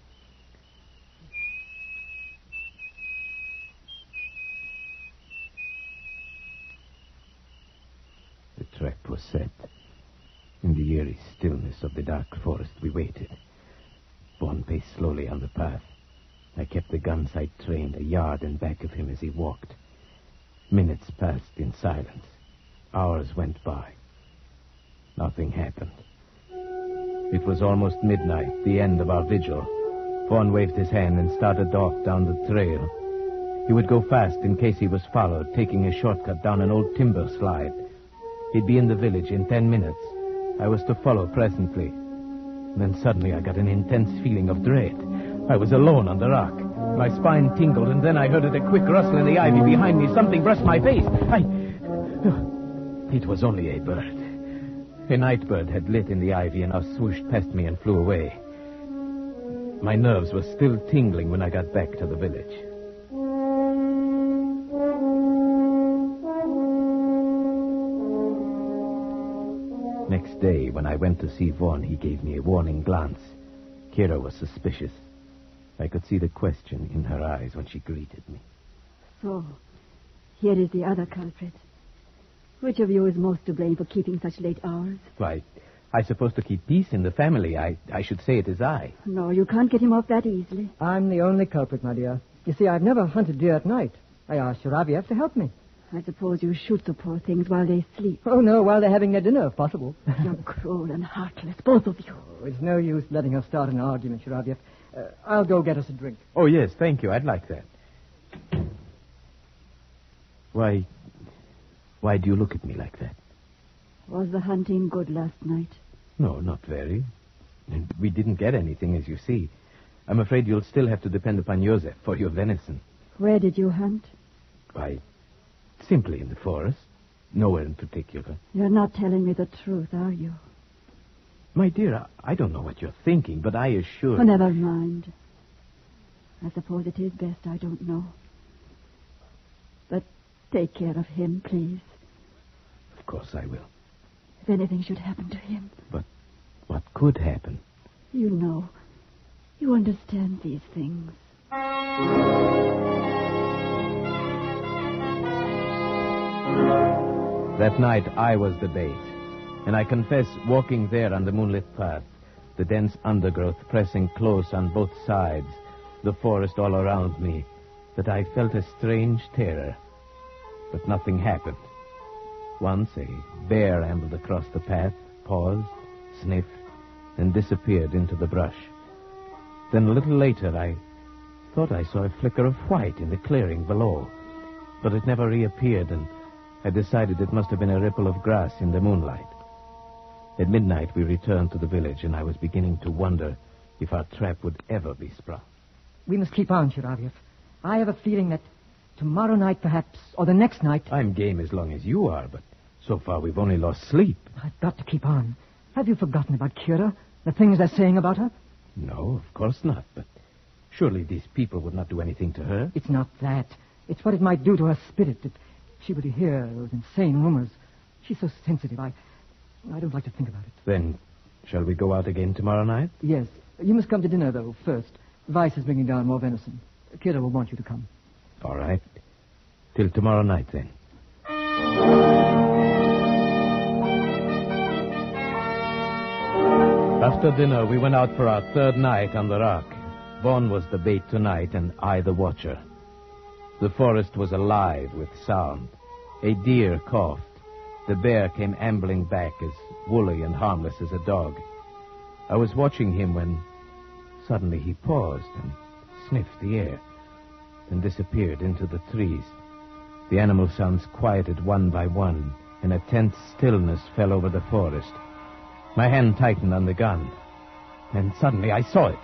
P: The trap was set. In the eerie stillness of the dark forest, we waited. Vaughn paced slowly on the path. I kept the gun sight trained a yard in back of him as he walked. Minutes passed in silence. Hours went by. Nothing happened. It was almost midnight, the end of our vigil. Vaughn waved his hand and started off down the trail. He would go fast in case he was followed, taking a shortcut down an old timber slide. He'd be in the village in 10 minutes. I was to follow presently. Then suddenly I got an intense feeling of dread. I was alone on the rock. My spine tingled, and then I heard a quick rustle in the ivy behind me. Something brushed my face. It was only a bird. A night bird had lit in the ivy and now swooshed past me and flew away. My nerves were still tingling when I got back to the village. Next day, when I went to see Vaughn, he gave me a warning glance. Kira was suspicious. I could see the question in her eyes when she greeted me.
R: So, here is the other culprit. Which of you is most to blame for keeping such late hours?
P: Why, I suppose to keep peace in the family, I should say it is I.
R: No, you can't get him off that easily.
S: I'm the only culprit, my dear. You see, I've never hunted deer at night. I asked Shiraviev to help me.
R: I suppose you shoot the poor things while they sleep.
S: Oh, no, while they're having their dinner, if possible.
R: You're cruel and heartless, both of you.
S: Oh, it's no use letting her start an argument, Shiraviev. I'll go get us a drink.
P: Oh, yes, thank you. I'd like that. Why do you look at me like that?
R: Was the hunting good last night?
P: No, not very. We didn't get anything, as you see. I'm afraid you'll still have to depend upon Joseph for your venison.
R: Where did you hunt?
P: Why, simply in the forest. Nowhere in particular.
R: You're not telling me the truth, are you?
P: My dear, I don't know what you're thinking, but I assure...
R: Oh, never mind. I suppose it is best I don't know. But take care of him, please.
P: Of course I will.
R: If anything should happen to him.
P: But what could happen?
R: You know. You understand these things.
P: That night, I was the bait. And I confess, walking there on the moonlit path, the dense undergrowth pressing close on both sides, the forest all around me, that I felt a strange terror. but nothing happened. Once a bear ambled across the path, paused, sniffed, and disappeared into the brush. Then a little later, I thought I saw a flicker of white in the clearing below, but it never reappeared, and I decided it must have been a ripple of grass in the moonlight. At midnight, we returned to the village, and I was beginning to wonder if our trap would ever be sprung.
S: We must keep on, Shiraviev. I have a feeling that tomorrow night, perhaps, or the next night...
P: I'm game as long as you are, but so far we've only lost sleep.
S: I've got to keep on. Have you forgotten about Kira? The things they're saying about her?
P: No, of course not, but surely these people would not do anything to her.
S: It's not that. It's what it might do to her spirit if she were to hear those insane rumors. She's so sensitive. I don't like to think about it.
P: Then, shall we go out again tomorrow night?
S: Yes. You must come to dinner, though, first. Vice is bringing down more venison. Kira will want you to come.
P: All right. Till tomorrow night, then. After dinner, we went out for our third night on the rock. Vaughn was the bait tonight, and I the watcher. The forest was alive with sound. A deer coughed. The bear came ambling back as woolly and harmless as a dog. I was watching him when suddenly he paused and sniffed the air, then disappeared into the trees. The animal sounds quieted one by one, and a tense stillness fell over the forest. My hand tightened on the gun, and suddenly I saw it.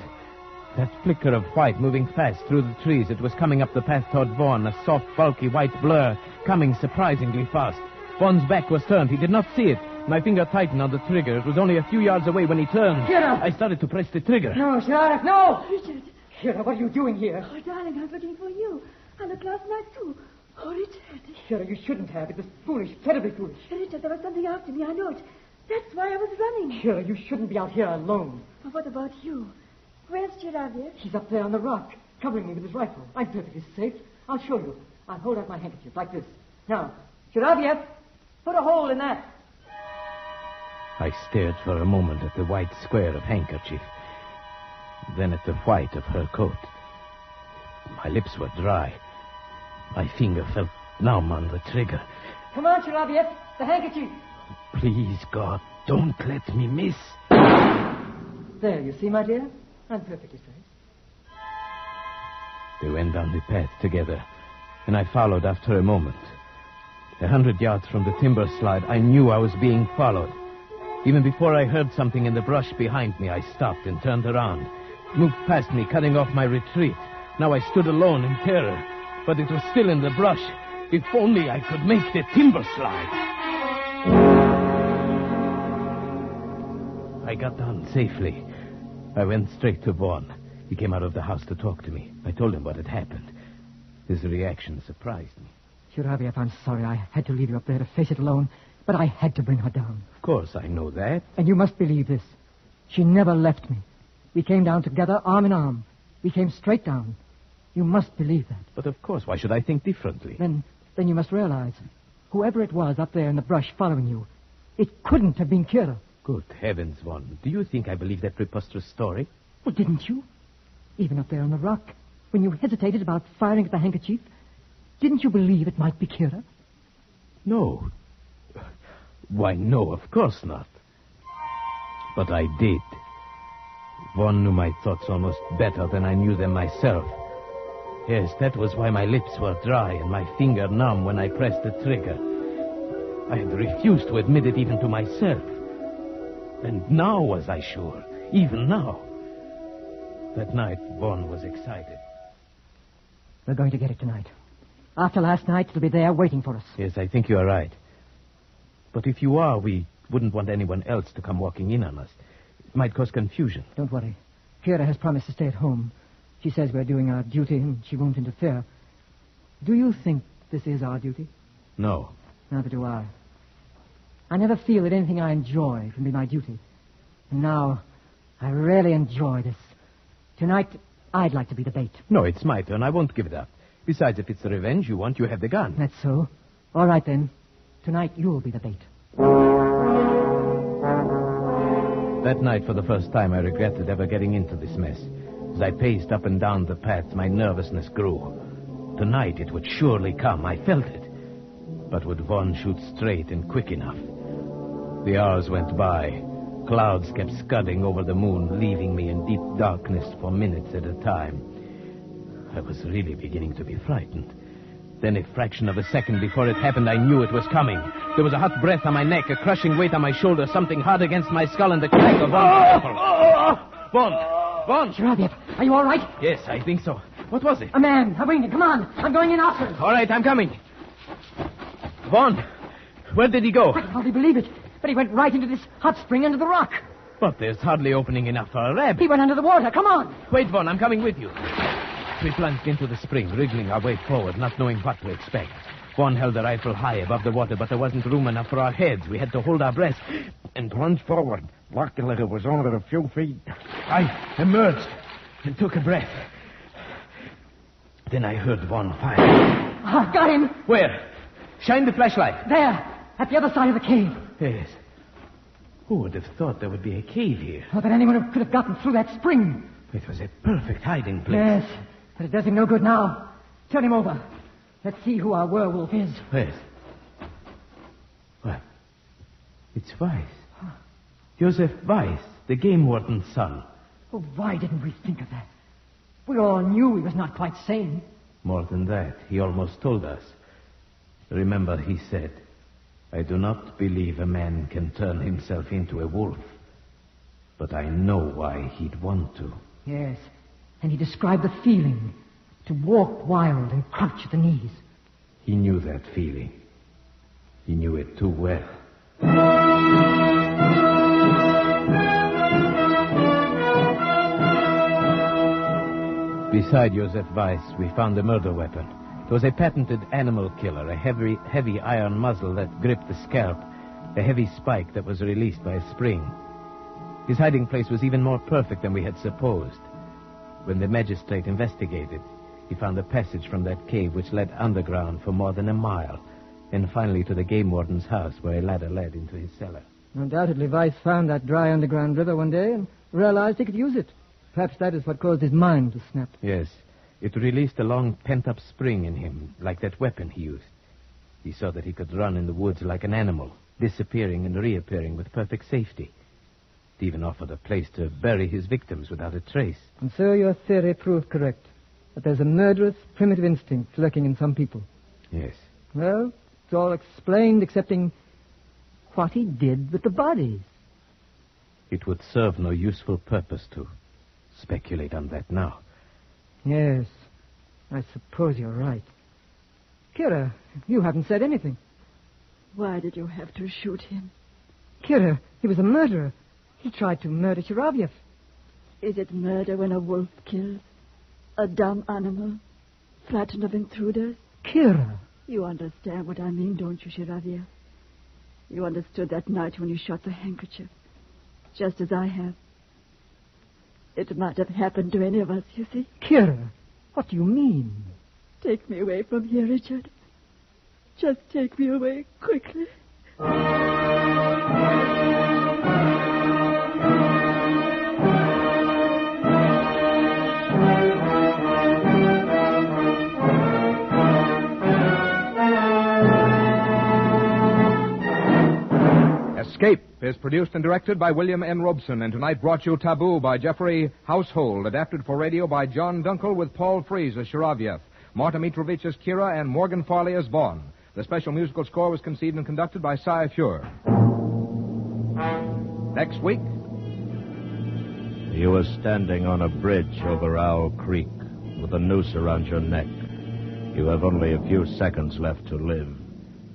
P: That flicker of white moving fast through the trees. It was coming up the path toward Vaughn, a soft, bulky white blur, coming surprisingly fast. Vaughn's back was turned. He did not see it. My finger tightened on the trigger. It was only a few yards away when he turned.
S: Kira!
P: I started to press the trigger.
S: No, Sheriff, no!
R: Richard.
S: Kira, what are you doing here?
R: Oh, darling, I'm looking for you. And looked last night, too. Oh, Richard.
S: Kira, you shouldn't have. It was foolish, terribly foolish.
R: Richard, there was something after me. I know it. That's why I was running.
S: Kira, you shouldn't be out here alone.
R: Well, what about you? Where's Shiraviev?
S: He's up there on the rock, covering me with his rifle. I'm perfectly safe. I'll show you. I'll hold out my handkerchief like this. Now, Shiraviev, put a hole in that.
P: I stared for a moment at the white square of handkerchief, then at the white of her coat. My lips were dry. My finger felt numb on the trigger.
S: Come on, Shiraviev, the handkerchief.
P: Please, God, don't let me miss.
S: There, you see, my dear? I'm perfectly safe.
P: They went down the path together, and I followed after a moment. 100 yards from the timber slide, I knew I was being followed. Even before I heard something in the brush behind me, I stopped and turned around. It moved past me, cutting off my retreat. Now I stood alone in terror, but it was still in the brush. If only I could make the timber slide. I got down safely. I went straight to Vaughn. He came out of the house to talk to me. I told him what had happened. His reaction surprised me.
S: Shiraviev, I'm sorry I had to leave you up there to face it alone, but I had to bring her down.
P: Of course, I know that.
S: And you must believe this. She never left me. We came down together, arm in arm. We came straight down. You must believe that.
P: But of course, why should I think differently?
S: Then you must realize, whoever it was up there in the brush following you, it couldn't have been Kira.
P: Good heavens, Vaughn. Do you think I believe that preposterous story?
S: Well, didn't you? Even up there on the rock, when you hesitated about firing at the handkerchief, didn't you believe it might be Kira?
P: No. Why, no, of course not. But I did. Vaughn knew my thoughts almost better than I knew them myself. Yes, that was why my lips were dry and my finger numb when I pressed the trigger. I had refused to admit it even to myself. And now was I sure, even now. That night, Vaughn was excited.
S: We're going to get it tonight. After last night, it'll be there waiting for us.
P: Yes, I think you are right. But if you are, we wouldn't want anyone else to come walking in on us. It might cause confusion.
S: Don't worry. Kira has promised to stay at home. She says we're doing our duty and she won't interfere. Do you think this is our duty?
P: No.
S: Neither do I. I never feel that anything I enjoy can be my duty. And now, I really enjoy this. Tonight, I'd like to be the bait.
P: No, it's my turn. I won't give it up. Besides, if it's the revenge you want, you have the gun.
S: That's so. All right, then. Tonight, you'll be the bait.
P: That night, for the first time, I regretted ever getting into this mess. As I paced up and down the path, my nervousness grew. Tonight, it would surely come. I felt it.
F: But would Vaughn shoot straight and quick enough? The hours went by. Clouds kept scudding over the moon, leaving me in deep darkness for minutes at a time. I was really beginning to be frightened. Then, a fraction of a second before it happened, I knew it was coming. There was a hot breath on my neck, a crushing weight on my shoulder, something hard against my skull, and the crack of Vaughn's rifle. Vaughn!
S: Shiravian, are you all right?
F: Yes, I think so. What was it?
S: A man, a winged. Come on. I'm going in after him.
F: All right, I'm coming. Vaughn, where did he go?
S: I can hardly believe it. But he went right into this hot spring under the rock.
F: But there's hardly opening enough for a rabbit.
S: He went under the water. Come on.
F: Wait, Vaughn, I'm coming with you. We plunged into the spring, wriggling our way forward, not knowing what to expect. Vaughn held the rifle high above the water, but there wasn't room enough for our heads. We had to hold our breath and plunge forward. Luckily, it was only a few feet. I emerged and took a breath. Then I heard Vaughn fire.
S: I've got him.
F: Where? Shine the flashlight.
S: There, at the other side of the cave.
F: Yes. Who would have thought there would be a cave here?
S: Not that anyone could have gotten through that spring.
F: It was a perfect hiding place.
S: Yes, but it does him no good now. Turn him over. Let's see who our werewolf is.
F: Yes. What? It's Weiss. Joseph Weiss, the game warden's son.
S: Oh, why didn't we think of that? We all knew he was not quite sane.
F: More than that, he almost told us. Remember, he said, I do not believe a man can turn himself into a wolf. But I know why he'd want to.
S: Yes, and he described the feeling to walk wild and crouch at the knees.
F: He knew that feeling. He knew it too well. Beside Joseph Weiss, we found a murder weapon. It was a patented animal killer, a heavy iron muzzle that gripped the scalp, a heavy spike that was released by a spring. His hiding place was even more perfect than we had supposed. When the magistrate investigated, he found a passage from that cave which led underground for more than a mile, and finally to the game warden's house, where a ladder led into his cellar.
S: Undoubtedly, Weiss found that dry underground river one day and realized he could use it. Perhaps that is what caused his mind to snap.
F: Yes, it released a long pent-up spring in him, like that weapon he used. He saw that he could run in the woods like an animal, disappearing and reappearing with perfect safety. It even offered a place to bury his victims without a trace.
S: And so your theory proved correct, that there's a murderous, primitive instinct lurking in some people.
F: Yes.
S: Well, it's all explained excepting what he did with the bodies.
F: It would serve no useful purpose to speculate on that now.
S: Yes, I suppose you're right. Kira, you haven't said anything.
R: Why did you have to shoot him?
S: Kira, he was a murderer. He tried to murder Shiravyev.
R: Is it murder when a wolf kills? A dumb animal? Frightened of intruders?
S: Kira!
R: You understand what I mean, don't you, Shiravyev? You understood that night when you shot the handkerchief. Just as I have. It might have happened to any of us, you see.
S: Kira, what do you mean?
R: Take me away from here, Richard. Just take me away quickly.
Q: Escape is produced and directed by William N. Robson, and tonight brought you Taboo by Jeffrey Household, adapted for radio by John Dunkel with Paul Frees as Shiravyev, Marta Mitrovich as Kira, and Morgan Farley as Vaughn. The special musical score was conceived and conducted by Cy Fure. Next week...
P: You were standing on a bridge over Owl Creek with a noose around your neck. You have only a few seconds left to live.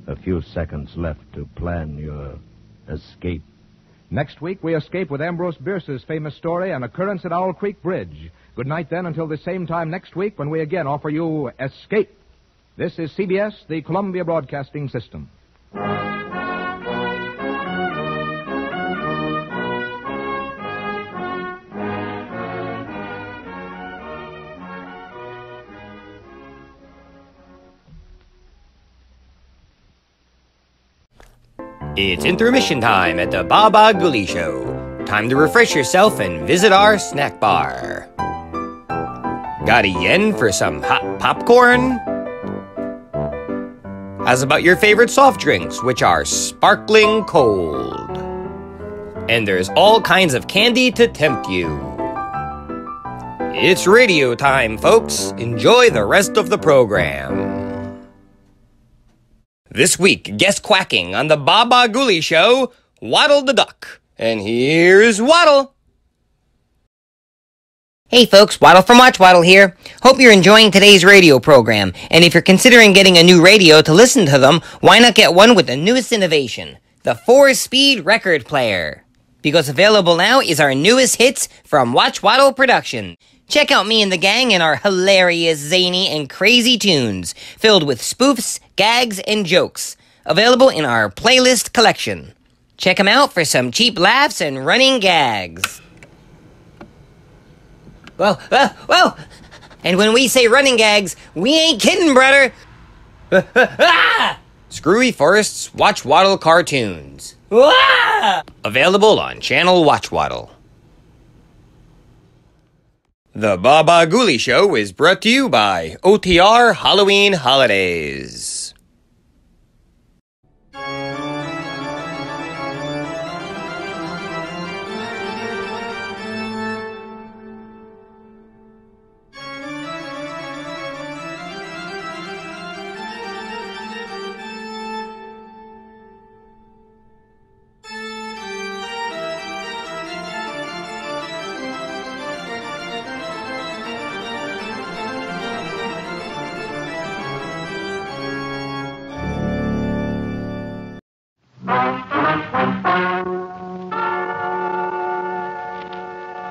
P: A few seconds left to plan your escape.
Q: Next week, we escape with Ambrose Bierce's famous story, An Occurrence at Owl Creek Bridge. Good night, then, until the same time next week when we again offer you Escape. This is CBS, the Columbia Broadcasting System.
A: It's intermission time at the Baba Ghoulie Show. Time to refresh yourself and visit our snack bar. Got a yen for some hot popcorn? as about your favorite soft drinks, which are sparkling cold. And there's all kinds of candy to tempt you. It's radio time, folks. Enjoy the rest of the program. This week, guest quacking on the Baba Ghoulie Show, Waddle the Duck. And here's Waddle.
B: Hey folks, Waddle from Watchwaddle here. Hope you're enjoying today's radio program. And if you're considering getting a new radio to listen to them, why not get one with the newest innovation, the 4-speed record player? Because available now is our newest hits from Watchwaddle Production. Check out me and the gang and our hilarious, zany, and crazy tunes, filled with spoofs, gags, and jokes. Available in our playlist collection. Check them out for some cheap laughs and running gags. Whoa. And when we say running gags, we ain't kidding, brother.
A: Screwy Forest's Watchwaddle cartoons. Available on Channel Watchwaddle. The Baba Ghoulie Show is brought to you by OTR Halloween Holidays.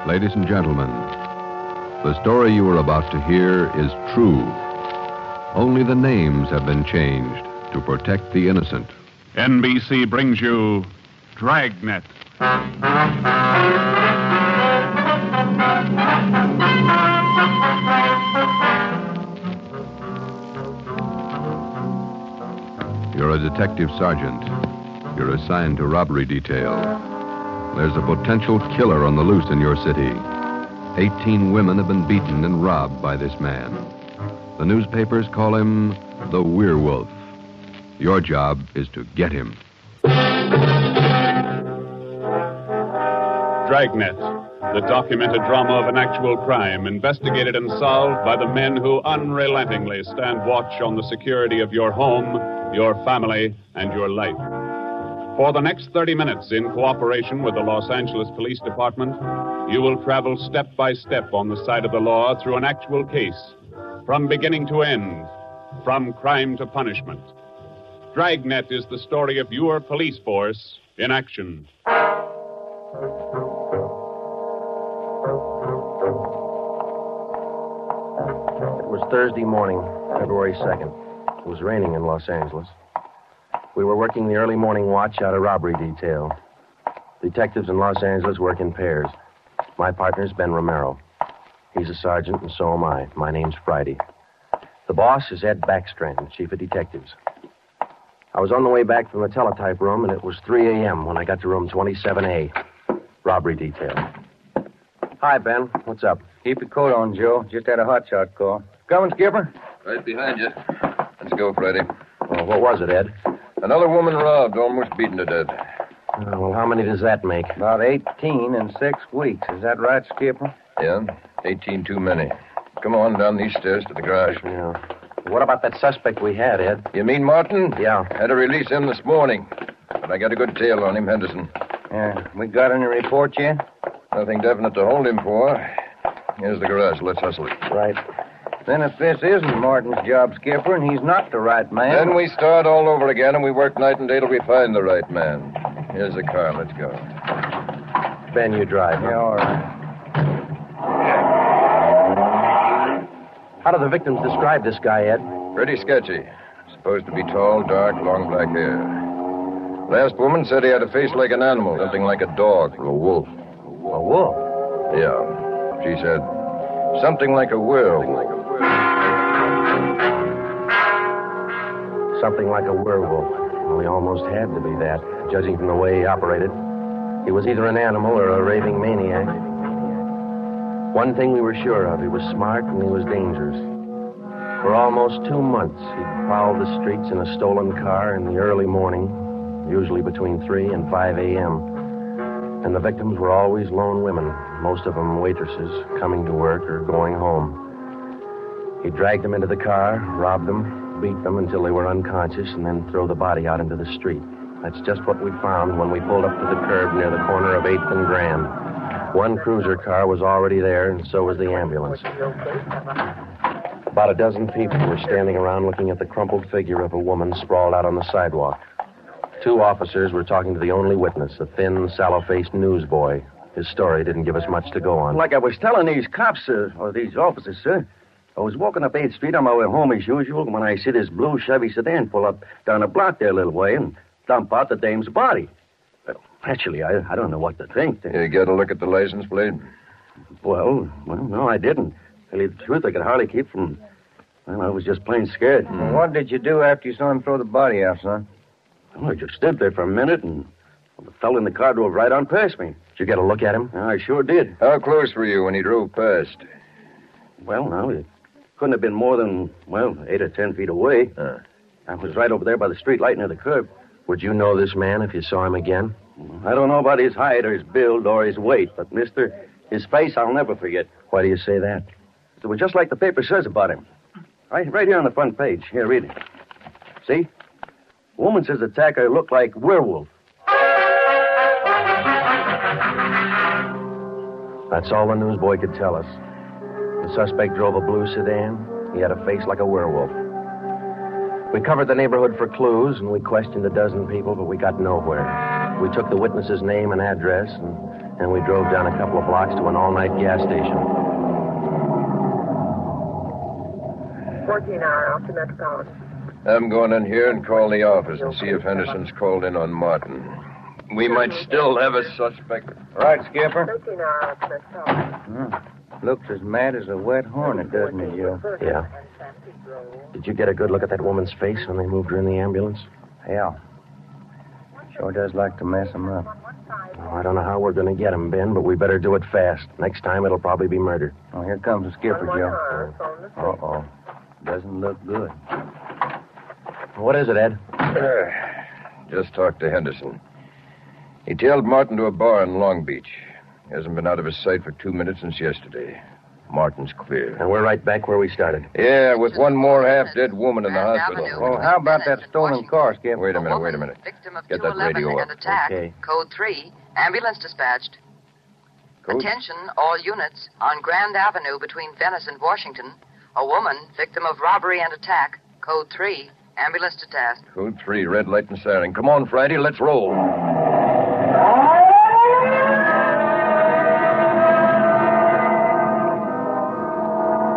C: Ladies and gentlemen, the story you are about to hear is true. Only the names have been changed to protect the innocent.
H: NBC brings you Dragnet.
C: You're a detective sergeant. You're assigned to robbery detail. There's a potential killer on the loose in your city. 18 women have been beaten and robbed by this man. The newspapers call him the WereWolf. Your job is to get him.
H: Dragnet, the documented drama of an actual crime, investigated and solved by the men who unrelentingly stand watch on the security of your home, your family, and your life. For the next 30 minutes, in cooperation with the Los Angeles Police Department, you will travel step by step on the side of the law through an actual case, from beginning to end, from crime to punishment. Dragnet is the story of your police force in action.
F: It was Thursday morning, February 2nd. It was raining in Los Angeles. We were working the early morning watch out of robbery detail. Detectives in Los Angeles work in pairs. My partner's Ben Romero. He's a sergeant, and so am I. My name's Friday. The boss is Ed Backstrand, chief of detectives. I was on the way back from the teletype room, and it was 3 a.m. when I got to room 27A, robbery detail. Hi, Ben. What's up?
W: Keep your coat on, Joe. Just had a hotshot call. Coming, Skipper?
X: Right behind you. Let's go, Friday.
F: Well, what was it, Ed?
X: Another woman robbed, almost beaten to death.
F: Well, how many does that make?
W: About 18 in 6 weeks. Is that right, Skipper?
X: Yeah, 18 too many. Come on, down these stairs to the garage.
F: Yeah. What about that suspect we had, Ed?
X: You mean Martin?
F: Yeah.
X: Had to release him this morning. But I got a good tail on him, Henderson.
W: Yeah. We got any report yet?
X: Nothing definite to hold him for. Here's the garage. Let's hustle it.
F: Right.
W: Then if this isn't Martin's job, Skipper, and he's not the right man...
X: Then we start all over again, and we work night and day till we find the right man. Here's the car. Let's go.
F: Ben, you drive.
W: Yeah, all right.
F: How do the victims describe this guy, Ed?
X: Pretty sketchy. Supposed to be tall, dark, long black hair. Last woman said he had a face like an animal, something like a dog or a wolf.
F: A wolf?
X: Yeah. She said something like a werewolf.
F: Something like a werewolf. Well, he almost had to be that, judging from the way he operated. He was either an animal or a raving maniac. One thing we were sure of, he was smart and he was dangerous. For almost 2 months, he'd prowled the streets in a stolen car in the early morning, usually between 3 and 5 a.m. And the victims were always lone women, most of them waitresses, coming to work or going home. He'd drag them into the car, rob them, beat them until they were unconscious, and then throw the body out into the street. That's just what we found when we pulled up to the curb near the corner of 8th and Grand. One cruiser car was already there, and so was the ambulance. About a dozen people were standing around looking at the crumpled figure of a woman sprawled out on the sidewalk. 2 officers were talking to the only witness, a thin, sallow-faced newsboy. His story didn't give us much to go on.
D: Like I was telling these cops, or these officers, sir, I was walking up 8th Street on my way home as usual when I see this blue Chevy sedan pull up down the block there a little way and dump out the dame's body. Well, actually, I don't know what to think.
X: You get a look at the license plate?
D: Well, no, I didn't. To tell you the truth, I could hardly keep from... Well, I was just plain scared.
W: Well, what did you do after you saw him throw the body out, son?
D: Well, I just stood there for a minute, and the fellow in the car drove right on past me.
F: Did you get a look at him?
D: I sure did.
X: How close were you when he drove past?
D: Well, now, it couldn't have been more than, 8 or 10 feet away. I was right over there by the street light near the curb.
F: Would you know this man if you saw him again?
D: I don't know about his height or his build or his weight, but, mister, his face I'll never forget.
F: Why do you say that?
D: It was just like the paper says about him. Right here on the front page. Here, read it. See? A woman says the attacker looked like WereWolf.
F: That's all the newsboy could tell us. The suspect drove a blue sedan. He had a face like a werewolf. We covered the neighborhood for clues, and we questioned a dozen people, but we got nowhere. We took the witness's name and address, and we drove down a couple of blocks to an all-night gas station.
E: 14-hour off the Metropolitan.
X: I'm going in here and call the office and see if Henderson's called in on Martin. We might still have a suspect.
W: Right, Skipper.
E: 13-hour off the Metropolitan.
W: Looks as mad as a wet hornet, doesn't it, Joe?
F: Yeah. Did you get a good look at that woman's face when they moved her in the ambulance?
W: Yeah. Sure does like to mess him up.
F: Oh, I don't know how we're going to get him, Ben, but we better do it fast. Next time, it'll probably be murder.
W: Oh, here comes the skipper, Joe. Uh-oh. Doesn't look good.
F: What is it, Ed?
X: Just talked to Henderson. He tailed Martin to a bar in Long Beach. He hasn't been out of his sight for 2 minutes since yesterday. Martin's clear.
F: And we're right back where we started.
X: Yeah, with one more half-dead woman in the hospital.
W: Well, how about that stolen car, Skip?
X: Wait a minute.
E: Victim of
X: Get that
E: 211
X: radio up.
E: and attack.
F: Okay.
E: Code 3. Ambulance dispatched.
X: Code?
E: Attention, all units. On Grand Avenue between Venice and Washington. A woman, victim of robbery and attack. Code 3. Ambulance detached.
X: Code 3, red light and siren. Come on, Friday, let's roll.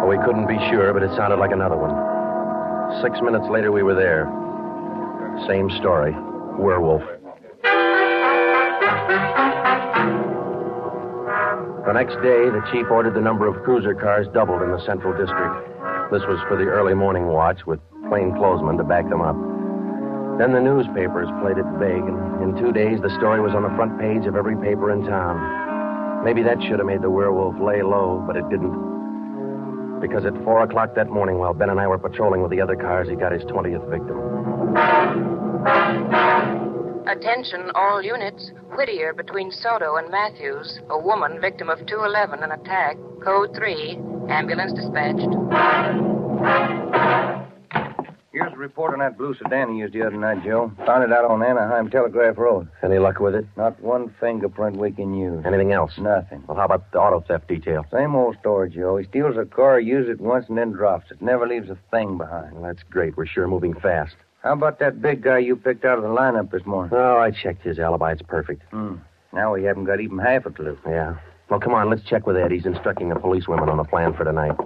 F: We couldn't be sure, but it sounded like another one. 6 minutes later, we were there. Same story. Werewolf. The next day, the chief ordered the number of cruiser cars doubled in the Central District. This was for the early morning watch, with plainclothesmen to back them up. Then the newspapers played it big, and in 2 days, the story was on the front page of every paper in town. Maybe that should have made the werewolf lay low, but it didn't. Because at 4 o'clock that morning, while Ben and I were patrolling with the other cars, he got his 20th victim.
E: Attention, all units. Whittier between Soto and Matthews. A woman, victim of 211 and attack. Code 3. Ambulance dispatched.
W: Here's a report on that blue sedan he used the other night, Joe. Found it out on Anaheim Telegraph Road.
F: Any luck with it?
W: Not one fingerprint we can use.
F: Anything else?
W: Nothing.
F: Well, how about the auto theft detail?
W: Same old story, Joe. He steals a car, uses it once, and then drops it. Never leaves a thing behind.
F: Well, that's great. We're sure moving fast.
W: How about that big guy you picked out of the lineup this morning?
F: Oh, I checked his alibi. It's perfect.
W: Now we haven't got even half a clue.
F: Yeah. Well, come on. Let's check with Ed. He's instructing the policewomen on the plan for tonight.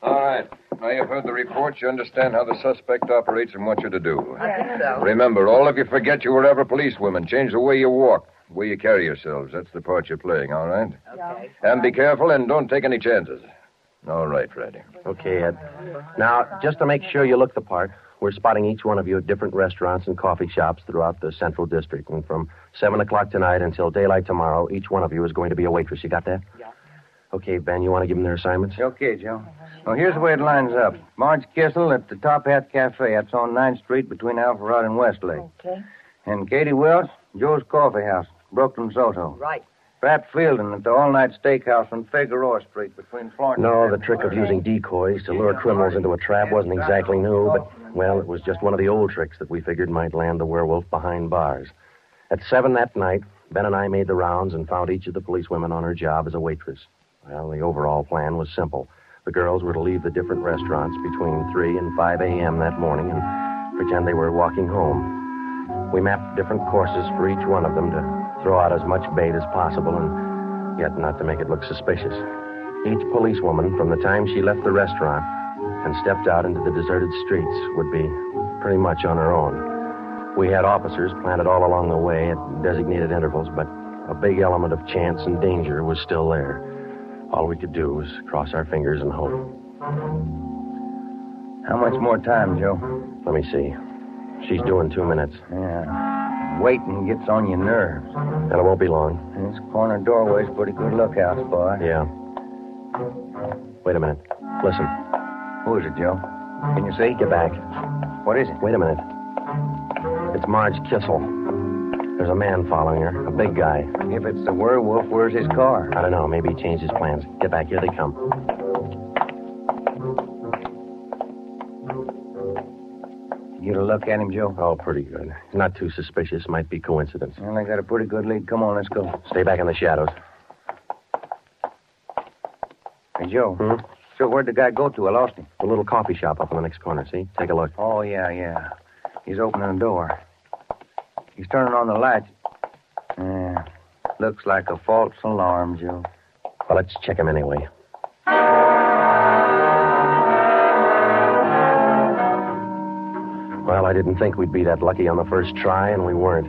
X: All right. Now you've heard the report. You understand how the suspect operates and what you're to do.
E: I think so.
X: Remember, all of you forget you were ever policewomen. Change the way you walk, the way you carry yourselves. That's the part you're playing, all right?
E: Okay.
X: And be careful and don't take any chances. All right, Freddy.
F: Okay, Ed. Now, just to make sure you look the part, we're spotting each one of you at different restaurants and coffee shops throughout the Central District. And from 7 o'clock tonight until daylight tomorrow, each one of you is going to be a waitress. You got that?
E: Yeah.
D: Okay, Ben, you want to give them their assignments?
W: Okay, Joe. Well, here's the way it lines up. Marge Kissel at the Top Hat Cafe. That's on 9th Street between Alpharetta and Westlake.
T: Okay.
W: And Katie Welch, Joe's Coffee House, Brooklyn, Soto.
T: Right.
W: Pat Fielden at the All-Night Steakhouse on Figueroa Street between Florence
D: No,
W: and...
D: the trick of using decoys to lure criminals into a trap wasn't exactly new, but, well, it was just one of the old tricks that we figured might land the werewolf behind bars. At 7 that night, Ben and I made the rounds and found each of the policewomen on her job as a waitress. Well, the overall plan was simple. The girls were to leave the different restaurants between 3 and 5 a.m. that morning and pretend they were walking home. We mapped different courses for each one of them to throw out as much bait as possible and yet not to make it look suspicious. Each policewoman, from the time she left the restaurant and stepped out into the deserted streets, would be pretty much on her own. We had officers planted all along the way at designated intervals, but a big element of chance and danger was still there. All we could do was cross our fingers and hope.
W: How much more time, Joe?
D: Let me see. She's doing 2 minutes.
W: Yeah. Waiting gets on your nerves.
D: And it won't be long.
W: This corner doorway's pretty good lookout, boy.
D: Yeah. Wait a minute. Listen.
W: Who is it, Joe? Can you see?
D: Get back.
W: What is it?
D: Wait a minute. It's Marge Kissel. There's a man following her, a big guy.
W: If it's the werewolf, where's his car?
D: I don't know. Maybe he changed his plans. Get back. Here they come.
W: You get a look at him, Joe?
D: Oh, pretty good. Not too suspicious. Might be coincidence.
W: Well, I got a pretty good lead. Come on, let's go.
D: Stay back in the shadows.
W: Hey, Joe. So where'd the guy go to? I lost him.
D: The little coffee shop up in the next corner, see? Take a look.
W: Oh, yeah. He's opening the door. He's turning on the lights. Yeah. Looks like a false alarm, Joe.
D: Well, let's check him anyway. Well, I didn't think we'd be that lucky on the first try, and we weren't.